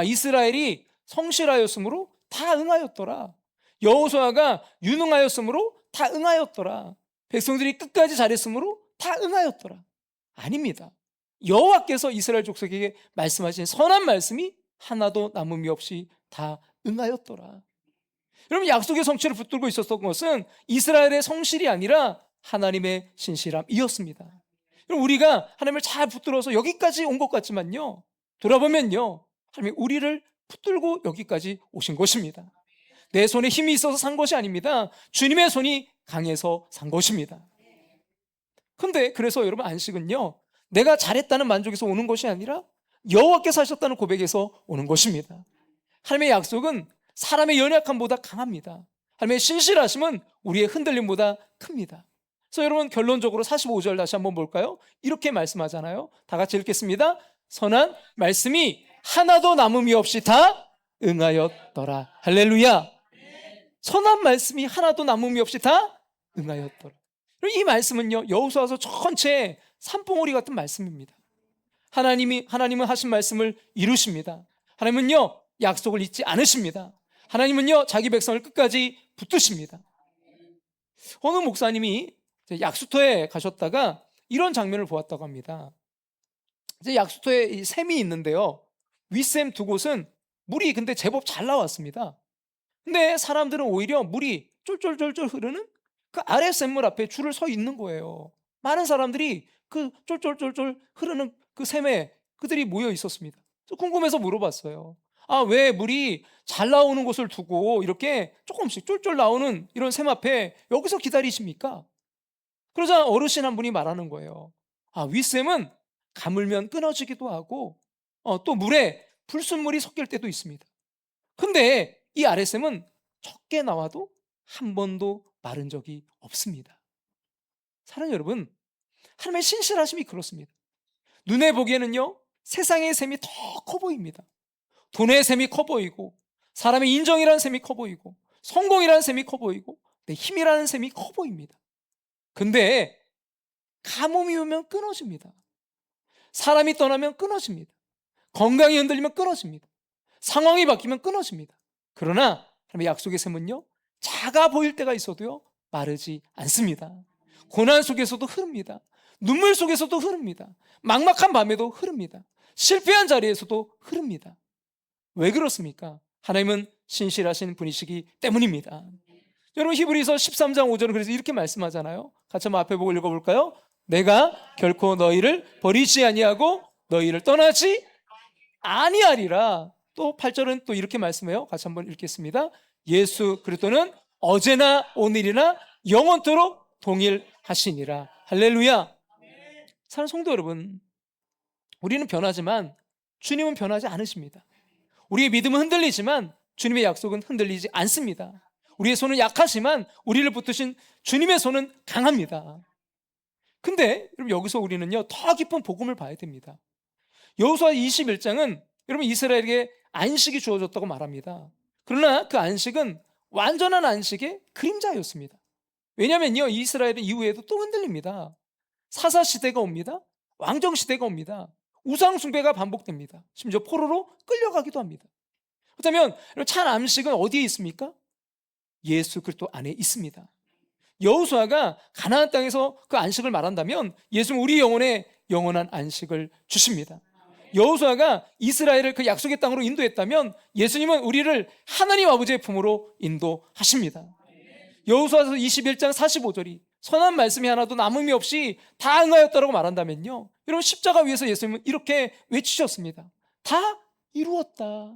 이스라엘이 성실하였으므로 다 응하였더라. 여호수아가 유능하였으므로 다 응하였더라. 백성들이 끝까지 잘했으므로 다 응하였더라. 아닙니다. 여호와께서 이스라엘 족속에게 말씀하신 선한 말씀이 하나도 남음이 없이 다 응하였더라. 여러분, 약속의 성취를 붙들고 있었던 것은 이스라엘의 성실이 아니라 하나님의 신실함이었습니다. 우리가 하나님을 잘 붙들어서 여기까지 온 것 같지만요, 돌아보면요, 하나님이 우리를 붙들고 여기까지 오신 것입니다. 내 손에 힘이 있어서 산 것이 아닙니다. 주님의 손이 강해서 산 것입니다. 근데 그래서 여러분, 안식은요, 내가 잘했다는 만족에서 오는 것이 아니라 여호와께서 하셨다는 고백에서 오는 것입니다. 하나님의 약속은 사람의 연약함보다 강합니다. 하나님의 신실하심은 우리의 흔들림보다 큽니다. 그래서 여러분 결론적으로 45절 다시 한번 볼까요? 이렇게 말씀하잖아요. 다 같이 읽겠습니다. 선한 말씀이 하나도 남음이 없이 다 응하였더라. 할렐루야. 선한 말씀이 하나도 남음이 없이 다 응하였더라. 이 말씀은요, 여호수아서 전체 산봉우리 같은 말씀입니다. 하나님은 하신 말씀을 이루십니다. 하나님은요, 약속을 잊지 않으십니다. 하나님은요, 자기 백성을 끝까지 붙드십니다. 어느 목사님이 약수터에 가셨다가 이런 장면을 보았다고 합니다. 이제 약수터에 이 샘이 있는데요, 윗샘 두 곳은 물이 근데 제법 잘 나왔습니다. 근데 사람들은 오히려 물이 쫄쫄쫄쫄 흐르는 그 아래 샘물 앞에 줄을 서 있는 거예요. 많은 사람들이 그 쫄쫄쫄쫄 흐르는 그 샘에 그들이 모여 있었습니다. 궁금해서 물어봤어요. 아, 왜 물이 잘 나오는 곳을 두고 이렇게 조금씩 쫄쫄 나오는 이런 샘 앞에 여기서 기다리십니까? 그러자 어르신 한 분이 말하는 거예요. 아, 윗샘은 가물면 끊어지기도 하고 또 물에 불순물이 섞일 때도 있습니다. 근데 이 아랫샘은 적게 나와도 한 번도 마른 적이 없습니다. 사랑하는 여러분, 하나님의 신실하심이 그렇습니다. 눈에 보기에는요, 세상의 샘이 더 커 보입니다. 돈의 샘이 커 보이고, 사람의 인정이라는 샘이 커 보이고, 성공이라는 샘이 커 보이고, 내 힘이라는 샘이 커 보입니다. 근데 가뭄이 오면 끊어집니다. 사람이 떠나면 끊어집니다. 건강이 흔들리면 끊어집니다. 상황이 바뀌면 끊어집니다. 그러나 하나님의 약속의 샘은요, 작아 보일 때가 있어도요, 마르지 않습니다. 고난 속에서도 흐릅니다. 눈물 속에서도 흐릅니다. 막막한 밤에도 흐릅니다. 실패한 자리에서도 흐릅니다. 왜 그렇습니까? 하나님은 신실하신 분이시기 때문입니다. 여러분, 히브리서 13장 5절은 그래서 이렇게 말씀하잖아요. 같이 한번 앞에 보고 읽어볼까요? 내가 결코 너희를 버리지 아니하고 너희를 떠나지 아니하리라. 또 8절은 또 이렇게 말씀해요. 같이 한번 읽겠습니다. 예수 그리스도는 어제나 오늘이나 영원토록 동일하시니라. 할렐루야. 사랑하는 성도 여러분, 우리는 변하지만 주님은 변하지 않으십니다. 우리의 믿음은 흔들리지만 주님의 약속은 흔들리지 않습니다. 우리의 손은 약하지만 우리를 붙드신 주님의 손은 강합니다. 근데 여러분, 여기서 우리는요, 더 깊은 복음을 봐야 됩니다. 여호수아 21장은 여러분, 이스라엘에게 안식이 주어졌다고 말합니다. 그러나 그 안식은 완전한 안식의 그림자였습니다. 왜냐면요, 이스라엘은 이후에도 또 흔들립니다. 사사시대가 옵니다. 왕정시대가 옵니다. 우상숭배가 반복됩니다. 심지어 포로로 끌려가기도 합니다. 그렇다면 참 안식은 어디에 있습니까? 예수 그리스도 안에 있습니다. 여호수아가 가나안 땅에서 그 안식을 말한다면 예수는 우리 영혼에 영원한 안식을 주십니다. 여호수아가 이스라엘을 그 약속의 땅으로 인도했다면 예수님은 우리를 하나님 아버지의 품으로 인도하십니다. 여호수아서 21장 45절이 선한 말씀이 하나도 남음이 없이 다 응하였다라고 말한다면요, 여러분, 십자가 위에서 예수님은 이렇게 외치셨습니다. 다 이루었다.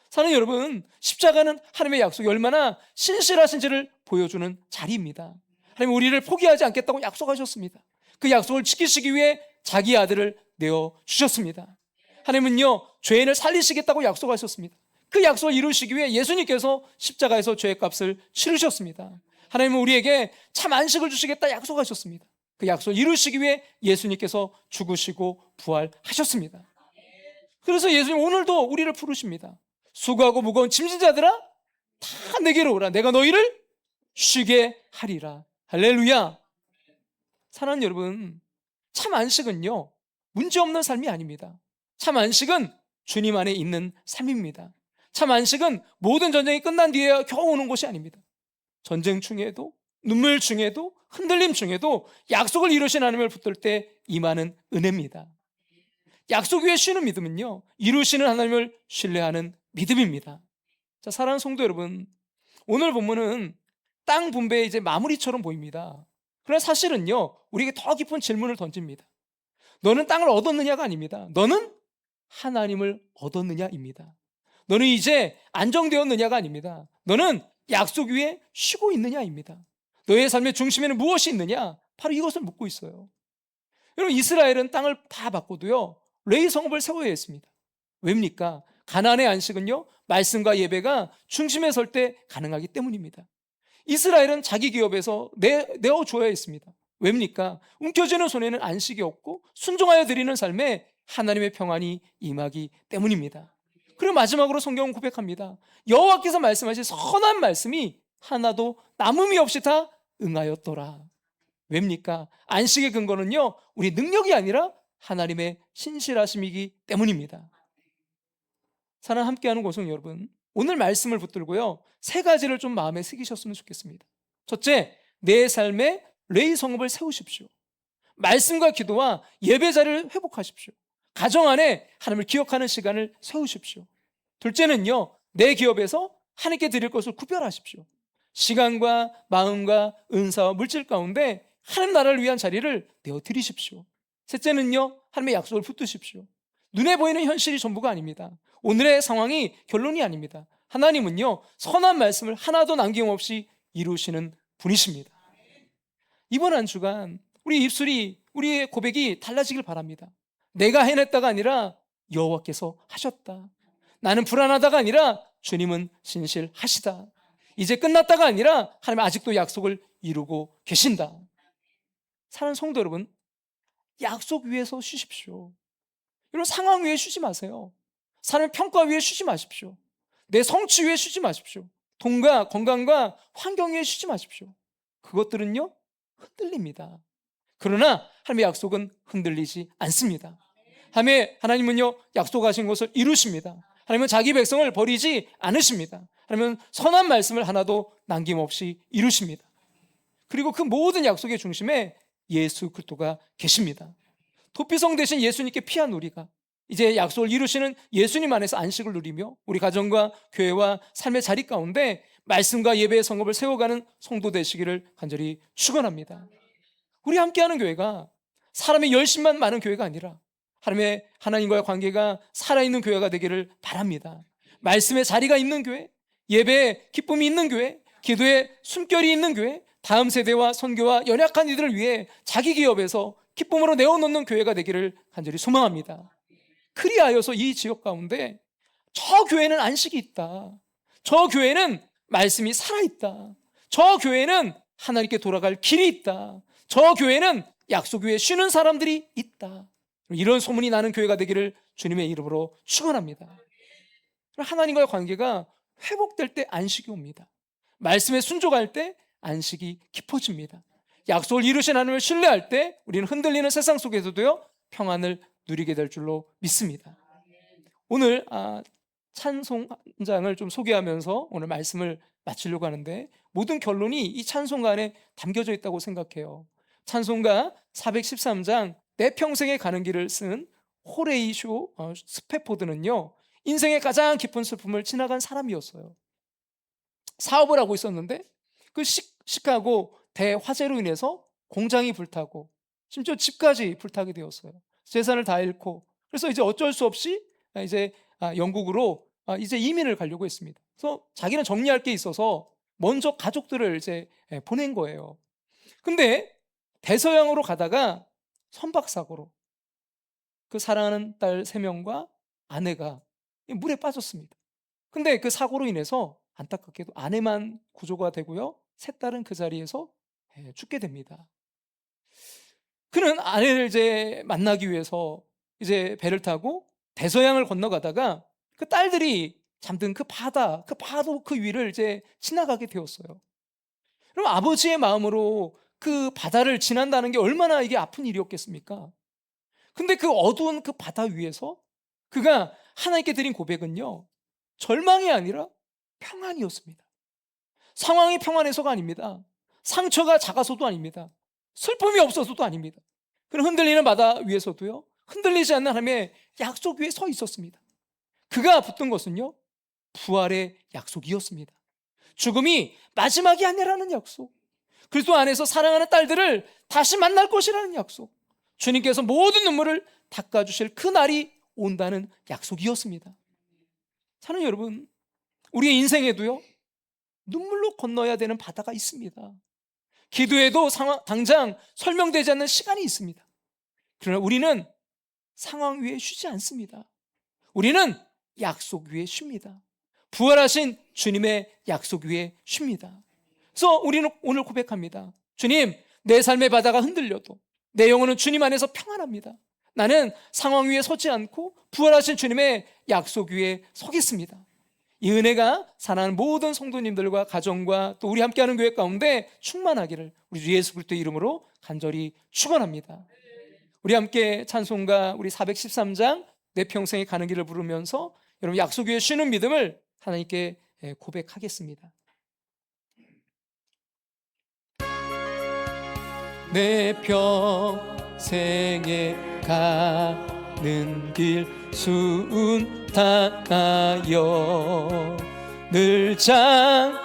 사랑하는 여러분, 십자가는 하나님의 약속이 얼마나 신실하신지를 보여주는 자리입니다. 하나님 우리를 포기하지 않겠다고 약속하셨습니다. 그 약속을 지키시기 위해 자기 아들을 내어주셨습니다. 하나님은요, 죄인을 살리시겠다고 약속하셨습니다. 그 약속을 이루시기 위해 예수님께서 십자가에서 죄의 값을 치르셨습니다. 하나님은 우리에게 참 안식을 주시겠다 약속하셨습니다. 그 약속을 이루시기 위해 예수님께서 죽으시고 부활하셨습니다. 그래서 예수님 오늘도 우리를 부르십니다. 수고하고 무거운 짐진 자들아, 다 내게로 오라. 내가 너희를 쉬게 하리라. 할렐루야. 사랑하는 여러분, 참 안식은요, 문제없는 삶이 아닙니다. 참 안식은 주님 안에 있는 삶입니다. 참 안식은 모든 전쟁이 끝난 뒤에 겨우 오는 것이 아닙니다. 전쟁 중에도, 눈물 중에도, 흔들림 중에도 약속을 이루신 하나님을 붙들 때 임하는 은혜입니다. 약속 위에 쉬는 믿음은요, 이루시는 하나님을 신뢰하는 믿음입니다. 자, 사랑하는 성도 여러분, 오늘 본문은 땅 분배의 이제 마무리처럼 보입니다. 그러나 사실은요, 우리에게 더 깊은 질문을 던집니다. 너는 땅을 얻었느냐가 아닙니다. 너는 하나님을 얻었느냐입니다. 너는 이제 안정되었느냐가 아닙니다. 너는 약속 위에 쉬고 있느냐입니다. 너의 삶의 중심에는 무엇이 있느냐? 바로 이것을 묻고 있어요. 여러분, 이스라엘은 땅을 다 바꿔도요, 레위 성읍을 세워야 했습니다. 왜입니까? 가나안의 안식은요, 말씀과 예배가 중심에 설 때 가능하기 때문입니다. 이스라엘은 자기 기업에서 내어줘야 했습니다. 왜입니까? 움켜쥐는 손에는 안식이 없고 순종하여 드리는 삶에 하나님의 평안이 임하기 때문입니다. 그리고 마지막으로 성경은 고백합니다. 여호와께서 말씀하신 선한 말씀이 하나도 남음이 없이 다 응하였더라. 왜입니까? 안식의 근거는요, 우리 능력이 아니라 하나님의 신실하심이기 때문입니다. 사랑 함께하는 고성 여러분, 오늘 말씀을 붙들고요, 세 가지를 좀 마음에 새기셨으면 좋겠습니다. 첫째, 내 삶에 레이 성읍을 세우십시오. 말씀과 기도와 예배 자리를 회복하십시오. 가정 안에 하나님을 기억하는 시간을 세우십시오. 둘째는요, 내 기업에서 하나님께 드릴 것을 구별하십시오. 시간과 마음과 은사와 물질 가운데 하나님 나라를 위한 자리를 내어드리십시오. 셋째는요, 하나님의 약속을 붙드십시오. 눈에 보이는 현실이 전부가 아닙니다. 오늘의 상황이 결론이 아닙니다. 하나님은요, 선한 말씀을 하나도 남김없이 이루시는 분이십니다. 이번 한 주간 우리 입술이, 우리의 고백이 달라지길 바랍니다. 내가 해냈다가 아니라 여호와께서 하셨다. 나는 불안하다가 아니라 주님은 신실하시다. 이제 끝났다가 아니라 하나님 아직도 약속을 이루고 계신다. 사랑하는 성도 여러분, 약속 위에서 쉬십시오. 여러분, 상황 위에 쉬지 마세요. 사람의 평가 위에 쉬지 마십시오. 내 성취 위에 쉬지 마십시오. 돈과 건강과 환경 위에 쉬지 마십시오. 그것들은요, 흔들립니다. 그러나 하나님의 약속은 흔들리지 않습니다. 하나님은요, 약속하신 것을 이루십니다. 하나님은 자기 백성을 버리지 않으십니다. 하나님은 선한 말씀을 하나도 남김없이 이루십니다. 그리고 그 모든 약속의 중심에 예수 그리스도가 계십니다. 도피성 대신 예수님께 피한 우리가 이제 약속을 이루시는 예수님 안에서 안식을 누리며 우리 가정과 교회와 삶의 자리 가운데 말씀과 예배의 성읍을 세워가는 성도 되시기를 간절히 축원합니다. 우리 함께하는 교회가 사람의 열심만 많은 교회가 아니라 하나님과의 관계가 살아있는 교회가 되기를 바랍니다. 말씀의 자리가 있는 교회, 예배에 기쁨이 있는 교회, 기도에 숨결이 있는 교회, 다음 세대와 선교와 연약한 이들을 위해 자기 기업에서 기쁨으로 내어놓는 교회가 되기를 간절히 소망합니다. 그리하여서 이 지역 가운데 저 교회는 안식이 있다, 저 교회는 말씀이 살아있다, 저 교회는 하나님께 돌아갈 길이 있다, 저 교회는 약속 위에 쉬는 사람들이 있다, 이런 소문이 나는 교회가 되기를 주님의 이름으로 축원합니다. 하나님과의 관계가 회복될 때 안식이 옵니다. 말씀에 순종할 때 안식이 깊어집니다. 약속을 이루신 하나님을 신뢰할 때 우리는 흔들리는 세상 속에서도요, 평안을 누리게 될 줄로 믿습니다. 오늘 찬송장을 좀 소개하면서 오늘 말씀을 마치려고 하는데, 모든 결론이 이 찬송가 안에 담겨져 있다고 생각해요. 찬송가 413장 내 평생에 가는 길을 쓴 호레이쇼 스페포드는요, 인생의 가장 깊은 슬픔을 지나간 사람이었어요. 사업을 하고 있었는데 그 시카고 대화재로 인해서 공장이 불타고 심지어 집까지 불타게 되었어요. 재산을 다 잃고, 그래서 이제 어쩔 수 없이 이제 영국으로 이제 이민을 가려고 했습니다. 그래서 자기는 정리할 게 있어서 먼저 가족들을 이제 보낸 거예요. 근데 대서양으로 가다가 선박사고로 그 사랑하는 딸 3명과 아내가 물에 빠졌습니다. 근데 그 사고로 인해서 안타깝게도 아내만 구조가 되고요, 세 딸은 그 자리에서 죽게 됩니다. 그는 아내를 이제 만나기 위해서 이제 배를 타고 대서양을 건너가다가 그 딸들이 잠든 그 파도 그 위를 이제 지나가게 되었어요. 그럼 아버지의 마음으로 그 바다를 지난다는 게 얼마나 이게 아픈 일이었겠습니까? 근데 그 어두운 그 바다 위에서 그가 하나님께 드린 고백은요, 절망이 아니라 평안이었습니다. 상황이 평안해서가 아닙니다. 상처가 작아서도 아닙니다. 슬픔이 없어서도 아닙니다. 그런 흔들리는 바다 위에서도요, 흔들리지 않는 하나님의 약속 위에 서 있었습니다. 그가 붙든 것은요, 부활의 약속이었습니다. 죽음이 마지막이 아니라는 약속, 그리스도 안에서 사랑하는 딸들을 다시 만날 것이라는 약속, 주님께서 모든 눈물을 닦아주실 그 날이 온다는 약속이었습니다. 사랑하는 여러분, 우리의 인생에도요, 눈물로 건너야 되는 바다가 있습니다. 기도에도 당장 설명되지 않는 시간이 있습니다. 그러나 우리는 상황 위에 쉬지 않습니다. 우리는 약속 위에 쉽니다. 부활하신 주님의 약속 위에 쉽니다. 그래서 우리는 오늘 고백합니다. 주님, 내 삶의 바다가 흔들려도 내 영혼은 주님 안에서 평안합니다. 나는 상황 위에 서지 않고 부활하신 주님의 약속 위에 서겠습니다. 이 은혜가 사랑하는 모든 성도님들과 가정과 또 우리 함께하는 교회 가운데 충만하기를 우리 주 예수 그리스도의 이름으로 간절히 축원합니다. 우리 함께 찬송가 우리 413장 내 평생에 가는 길을 부르면서 여러분 약속 위에 쉬는 믿음을 하나님께 고백하겠습니다. 내 평생에 가는 길 순탄하여 늘 잔잔한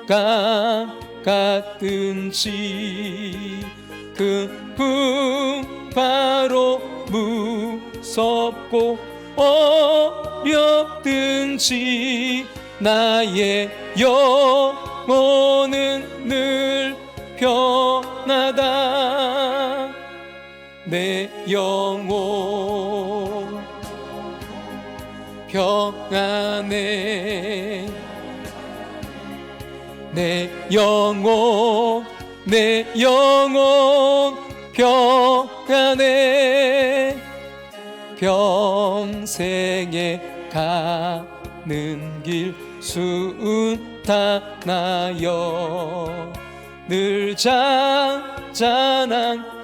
강 같든지 그 바로 무섭고 어렵든지 나의 영혼은 늘 편하다. 내 영혼 평안해. 내 영혼 평안해. 평생에 가는 길 순탄하여 늘 잔잔한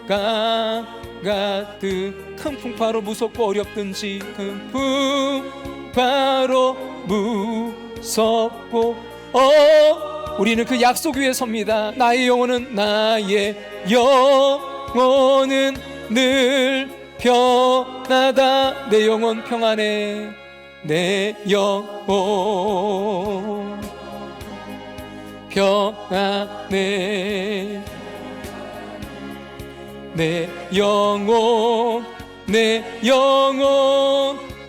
강 같은 큰 풍파로 무섭고 어렵든지 큰 풍파로 무섭고 우리는 그 약속 위에 섭니다. 나의 영혼은 늘 편하다. 내 영혼 평안해. 내 영혼 평안해. 내 영혼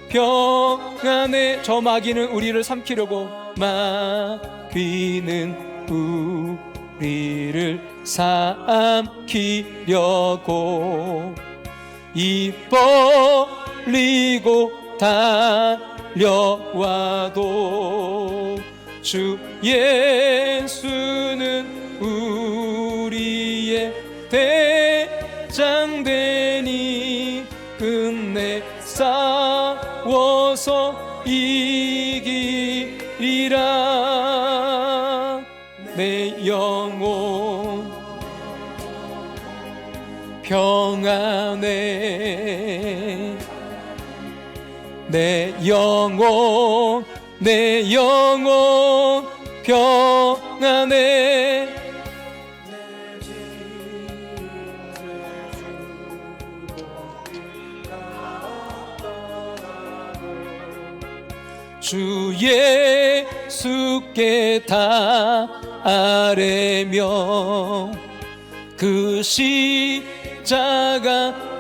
평안해. 저 마귀는 우리를 삼키려고 마귀는 우리를 삼키려고 입 벌리고 달려와도 주 예수는 우리의 대장되니 끝내 싸워서 이기리라. 내 영혼 평안해. 내 영혼 평안해. 주 예수께 다 아뢰며 그 십자가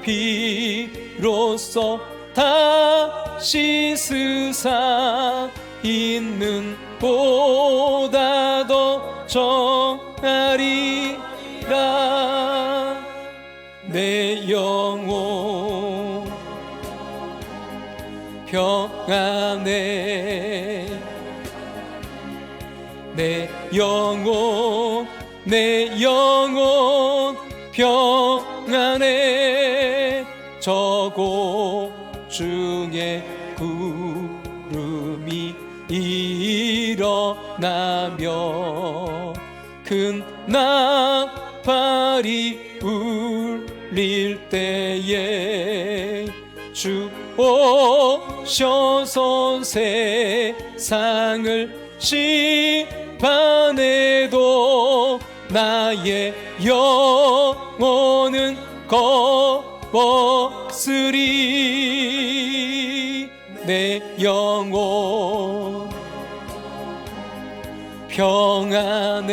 피로써 다 씻으사 있는 보다 더 정하리라. 내 영혼 평안해. 내 영혼 평안해. 저곳 중에 구름이 일어나며 큰 나팔이 울릴 때에 주 오셔서 세상을 심판해도 나의 영혼은 겁없으리. 내 영혼 평안해.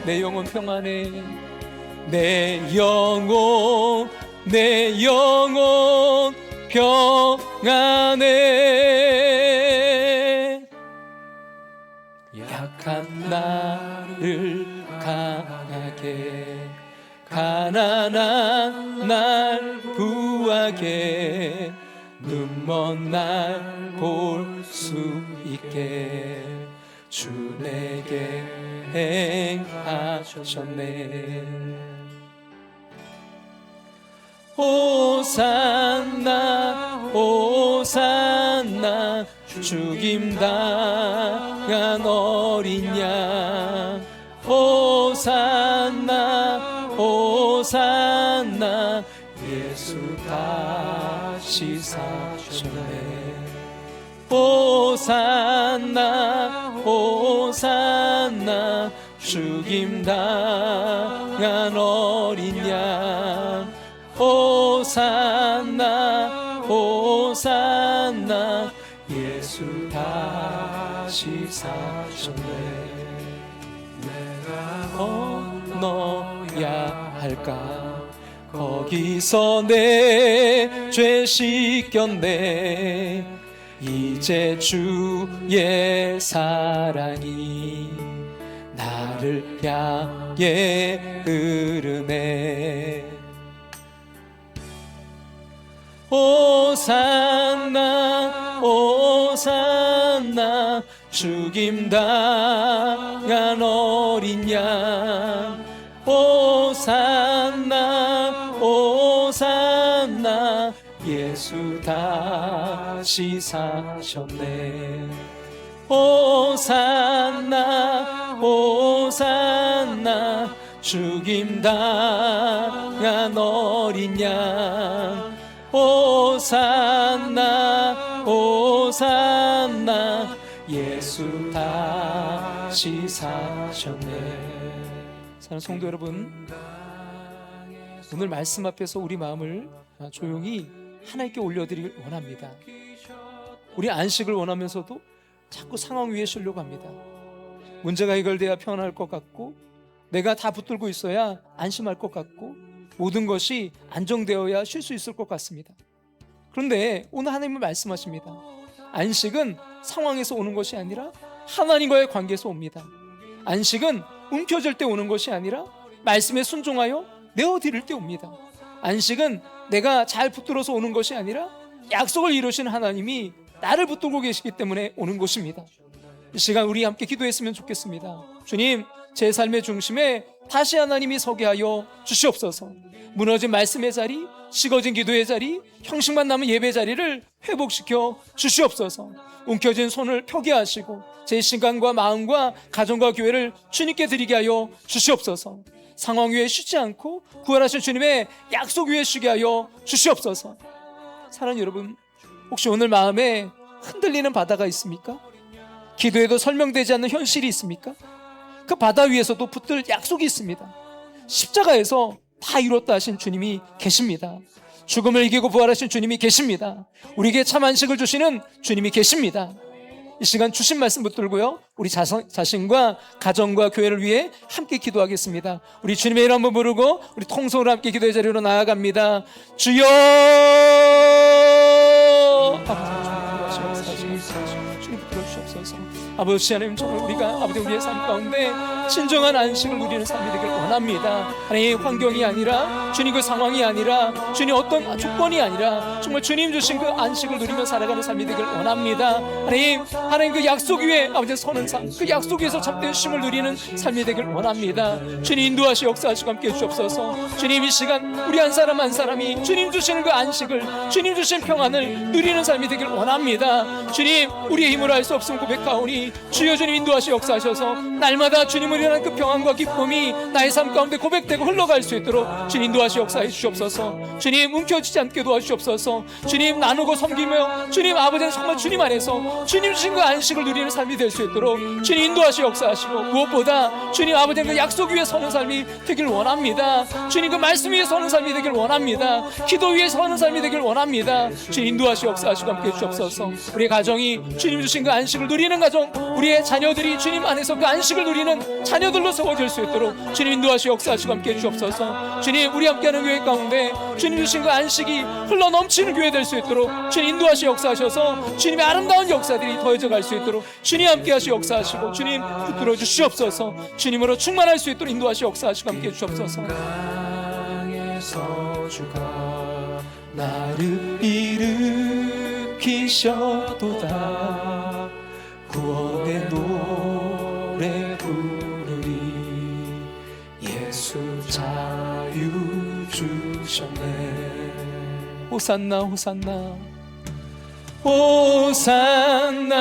내 영혼 평안해. 내 영혼 평안해. 약한 나를 강하게 가난한 날 부하게 눈먼 날 볼 수 있게 주 내게 행하셨네. 호산나 호산나 죽임당한 어린 양. 호산나 호산나 예수 다시 사셨네. 호산나 호산나 죽임당한 어린 양. 호산나 호산나 예수 다시 사셨네. 내가 건너야 할까? 거기서 내 죄 씻겼네. 이제 주의 사랑이 나를 향해 흐르네. 호산나 호산나 죽임당한 어린 양. 호산나 호산나 예수 다시 사셨네. 호산나 호산나 죽임당한 어린 양. 호산나 호산나 예수 다시 사셨네. 사랑하는 성도 여러분, 오늘 말씀 앞에서 우리 마음을 조용히 하나님께 올려드리길 원합니다. 우리 안식을 원하면서도 자꾸 상황 위에 쉬려고 합니다. 문제가 해결돼야 편안할 것 같고, 내가 다 붙들고 있어야 안심할 것 같고, 모든 것이 안정되어야 쉴 수 있을 것 같습니다. 그런데 오늘 하나님은 말씀하십니다. 안식은 상황에서 오는 것이 아니라 하나님과의 관계에서 옵니다. 안식은 움켜질 때 오는 것이 아니라 말씀에 순종하여 내어드릴 때 옵니다. 안식은 내가 잘 붙들어서 오는 것이 아니라 약속을 이루신 하나님이 나를 붙들고 계시기 때문에 오는 것입니다. 이 시간 우리 함께 기도했으면 좋겠습니다. 주님, 제 삶의 중심에 다시 하나님이 서게 하여 주시옵소서. 무너진 말씀의 자리, 식어진 기도의 자리, 형식만 남은 예배 자리를 회복시켜 주시옵소서. 움켜진 손을 펴게 하시고 제 시간과 마음과 가정과 교회를 주님께 드리게 하여 주시옵소서. 상황 위에 쉬지 않고 구원하신 주님의 약속 위에 쉬게 하여 주시옵소서. 사랑하는 여러분, 혹시 오늘 마음에 흔들리는 바다가 있습니까? 기도해도 설명되지 않는 현실이 있습니까? 그 바다 위에서도 붙들 약속이 있습니다. 십자가에서 다 이뤘다 하신 주님이 계십니다. 죽음을 이기고 부활하신 주님이 계십니다. 우리에게 참 안식을 주시는 주님이 계십니다. 이 시간 주신 말씀 붙들고요, 우리 자신과 가정과 교회를 위해 함께 기도하겠습니다. 우리 주님의 이름 한번 부르고 우리 통성으로 함께 기도의 자리로 나아갑니다. 주여! 주님 붙들어 주시옵소서. 아버지 하나님, 정말 우리가 아버지 우리의 삶 가운데 진정한 안식을 누리는 삶이 되길 원합니다. 하나님, 환경이 아니라 주님, 그 상황이 아니라 주님, 어떤 조건이 아니라 정말 주님 주신 그 안식을 누리며 살아가는 삶이 되길 원합니다. 하나님 그 약속 위에 아버지 서는 삶, 그 약속 위에서 참된 쉼을 누리는 삶이 되길 원합니다. 주님 인도하시 역사하시고 함께 해주옵소서. 주님, 이 시간 우리 한 사람 한 사람이 주님 주시는 그 안식을, 주님 주신 평안을 누리는 삶이 되길 원합니다. 주님, 우리의 힘으로 할 수 없음 고백하오니 주여 주님 인도하시 역사하셔서 날마다 주님을 위한 그 평안과 기쁨이 나의 삶 가운데 고백되고 흘러갈 수 있도록 주님 인도하시 역사해 주시옵소서. 주님, 움켜쥐지 않게 도와주시옵소서. 주님, 나누고 섬기며 주님 아버지는 정말 주님 안에서 주님 주신 그 안식을 누리는 삶이 될 수 있도록 주님 인도하시 역사하시고, 무엇보다 주님 아버지는 그 약속 위에 서는 삶이 되길 원합니다. 주님 그 말씀 위에 서는 삶이 되길 원합니다. 기도 위에 서는 삶이 되길 원합니다. 주님 인도하시 역사하시고 함께 해주옵소서. 우리의 가정이 주님 주신 그 안식을 누리는 가정, 우리의 자녀들이 주님 안에서 그 안식을 누리는 자녀들로 세워질 수 있도록 주님 인도하시 역사하시고 함께 해주옵소서. 주님, 우리 함께하는 교회 가운데 주님 주신 그 안식이 흘러 넘치는 교회 될 수 있도록 주님 인도하시 역사하셔서 주님의 아름다운 역사들이 더해져 갈 수 있도록 주님 함께하시 역사하시고 주님 붙들어 주시옵소서. 주님으로 충만할 수 있도록 인도하시 역사하시고 함께 해주옵소서. 강에서 주가 나를 일으키셔도다. 구원의 노 사셨네. 호산나 호산나 호산나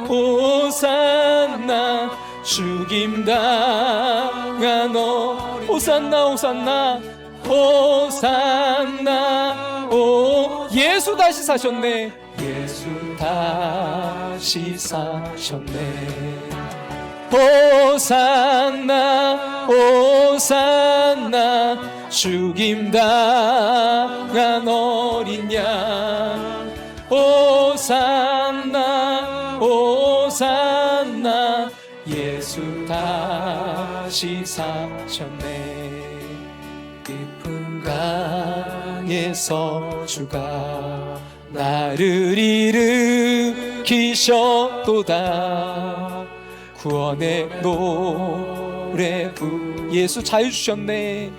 호산나 죽임당한 호산나 호산나 호산나 오 예수 다시 사셨네. 예수 다시 사셨네. 호산나 호산나 죽임당한 어린 양 호산나 호산나 예수 다시 사셨네. 깊은 강에서 주가 나를 일으키셨도다. 구원의 노래 예수 자유 주셨네.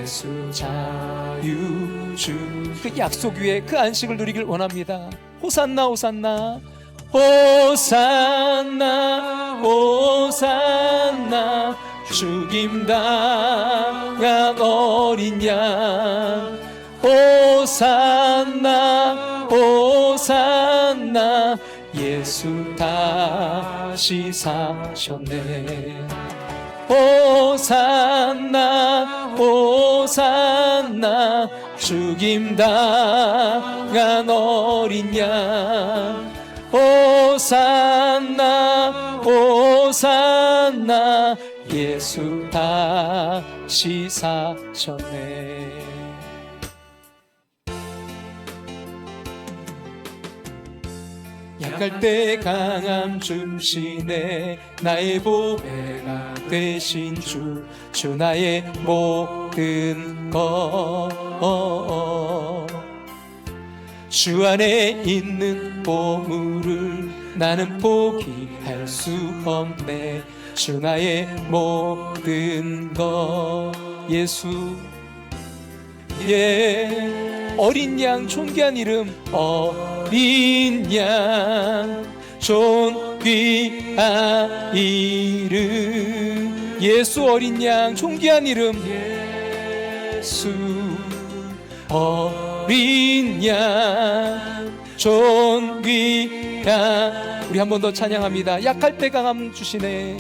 예수 자유 주 그 약속 위에 그 안식을 누리길 원합니다. 호산나 호산나 호산나 호산나 죽임당한 어린 양 호산나 호산나 예수 다시 사셨네. 호산나 호산나 죽임당한 어린 양 호산나 호산나 예수 다시 사셨네. 약할 때 강함 주시네. 나의 보배가 되신 주 나의 모든 것 주 안에 있는 보물을 나는 포기할 수 없네. 주 나의 모든 것 예수 어린 양 존귀한 이름 어린 양 존귀한 이름 예수 어린 양 존귀한 이름 예수 어린 양 존귀한 우리 한 번 더 찬양합니다. 약할 때 강함 주시네.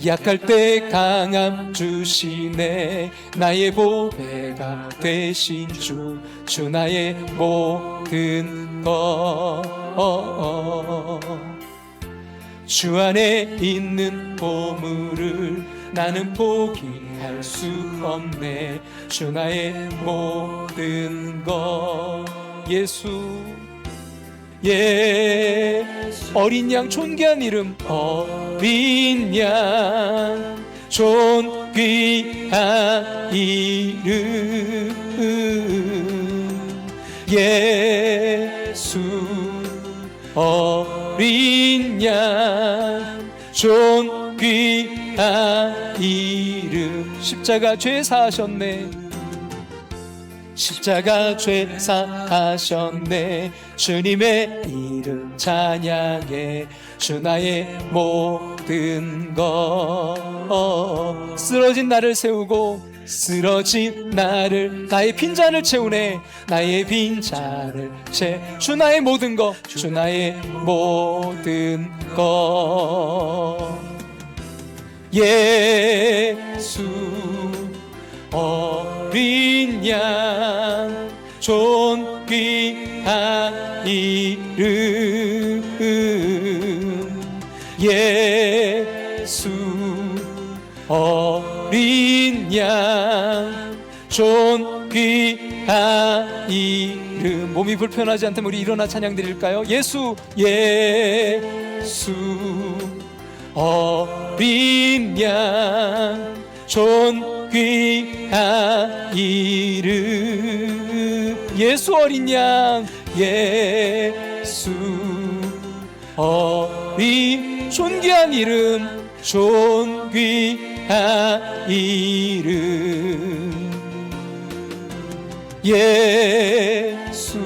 약할 때 강함 주시네. 나의 보배가 되신 주 나의 모든 것 주 안에 있는 보물을 나는 포기할 수 없네. 주 나의 모든 것 예수 어린 양 존귀한 이름 어린 양 존귀한 이름 예수 어린 양 존귀한 이름 십자가 죄 사하셨네. 십자가 죄 사하셨네. 주님의 이름 찬양해. 주 나의 모든 것 쓰러진 나를 세우고 쓰러진 나를 나의 빈잔을 채우네. 나의 빈잔을 주 나의 모든 것 주 나의 모든 것 예수 어린 양 존귀한 이름 예수 어린 양 존귀한 이름 몸이 불편하지 않다면 우리 일어나 찬양 드릴까요? 예수 어린 양 존귀한 이름 예수 어린 양 예수 어린 존귀한 이름 존귀한 이름 예수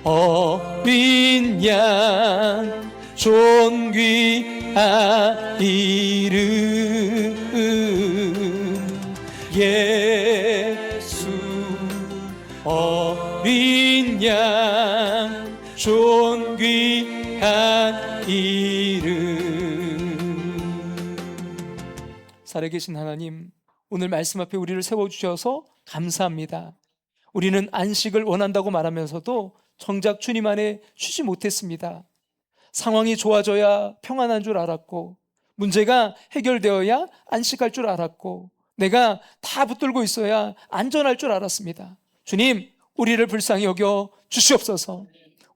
어린 양 존귀한 이름 예수 어린 양 존귀한 이름. 살아계신 하나님, 오늘 말씀 앞에 우리를 세워주셔서 감사합니다. 우리는 안식을 원한다고 말하면서도 정작 주님 안에 쉬지 못했습니다. 상황이 좋아져야 평안한 줄 알았고, 문제가 해결되어야 안식할 줄 알았고, 내가 다 붙들고 있어야 안전할 줄 알았습니다. 주님, 우리를 불쌍히 여겨 주시옵소서.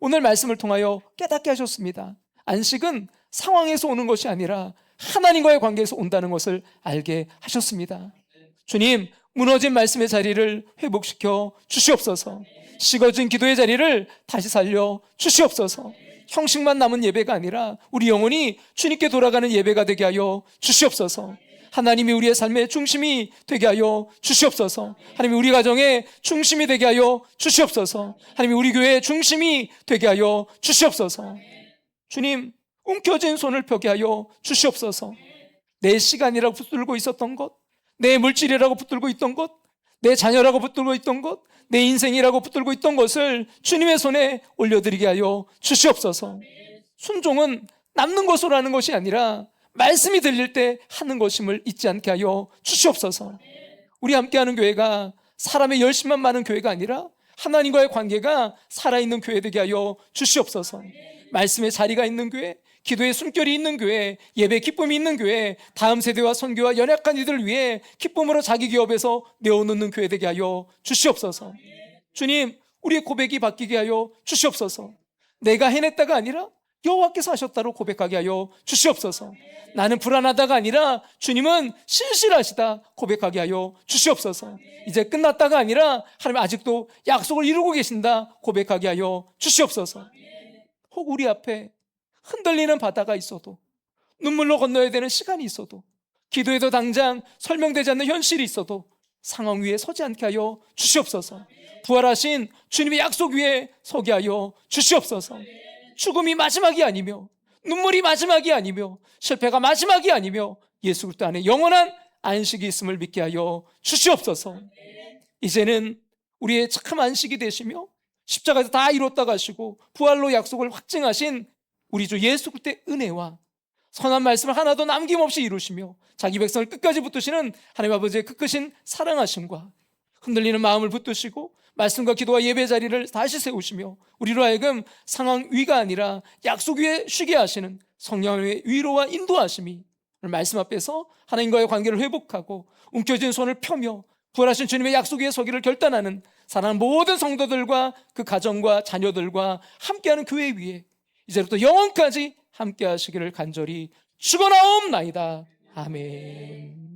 오늘 말씀을 통하여 깨닫게 하셨습니다. 안식은 상황에서 오는 것이 아니라 하나님과의 관계에서 온다는 것을 알게 하셨습니다. 주님, 무너진 말씀의 자리를 회복시켜 주시옵소서. 식어진 기도의 자리를 다시 살려 주시옵소서. 형식만 남은 예배가 아니라 우리 영혼이 주님께 돌아가는 예배가 되게 하여 주시옵소서. 하나님이 우리의 삶의 중심이 되게 하여 주시옵소서. 하나님이 우리 가정의 중심이 되게 하여 주시옵소서. 하나님이 우리 교회의 중심이 되게 하여 주시옵소서. 주님, 움켜진 손을 펴게 하여 주시옵소서. 내 시간이라고 붙들고 있었던 것, 내 물질이라고 붙들고 있던 것, 내 자녀라고 붙들고 있던 것, 내 인생이라고 붙들고 있던 것을 주님의 손에 올려드리게 하여 주시옵소서. 순종은 남는 것으로 하는 것이 아니라 말씀이 들릴 때 하는 것임을 잊지 않게 하여 주시옵소서. 우리 함께하는 교회가 사람의 열심만 많은 교회가 아니라 하나님과의 관계가 살아있는 교회 되게 하여 주시옵소서. 말씀의 자리가 있는 교회, 기도의 숨결이 있는 교회, 예배 기쁨이 있는 교회, 다음 세대와 선교와 연약한 이들을 위해 기쁨으로 자기 기업에서 내어놓는 교회 되게 하여 주시옵소서. 주님, 우리의 고백이 바뀌게 하여 주시옵소서. 내가 해냈다가 아니라 여호와께서 하셨다로 고백하게 하여 주시옵소서. 나는 불안하다가 아니라 주님은 신실하시다 고백하게 하여 주시옵소서. 이제 끝났다가 아니라 하나님 아직도 약속을 이루고 계신다 고백하게 하여 주시옵소서. 혹 우리 앞에 흔들리는 바다가 있어도, 눈물로 건너야 되는 시간이 있어도, 기도에도 당장 설명되지 않는 현실이 있어도 상황 위에 서지 않게 하여 주시옵소서. 부활하신 주님의 약속 위에 서게 하여 주시옵소서. 죽음이 마지막이 아니며, 눈물이 마지막이 아니며, 실패가 마지막이 아니며, 예수 그리스도 안에 영원한 안식이 있음을 믿게 하여 주시옵소서. 이제는 우리의 참 안식이 되시며 십자가에서 다 이뤘다 가시고 부활로 약속을 확증하신 우리 주 예수 그리스도의 은혜와 선한 말씀을 하나도 남김없이 이루시며 자기 백성을 끝까지 붙드시는 하나님 아버지의 그 크신 사랑하심과 흔들리는 마음을 붙드시고 말씀과 기도와 예배 자리를 다시 세우시며 우리로 하여금 상황 위가 아니라 약속 위에 쉬게 하시는 성령의 위로와 인도하심이 말씀 앞에서 하나님과의 관계를 회복하고 움켜진 손을 펴며 부활하신 주님의 약속 위에 서기를 결단하는 사랑하는 모든 성도들과 그 가정과 자녀들과 함께하는 교회 위에 이제부터 영원까지 함께 하시기를 간절히 축원하옵나이다. 아멘.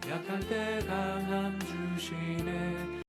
약할 때 강함 주시네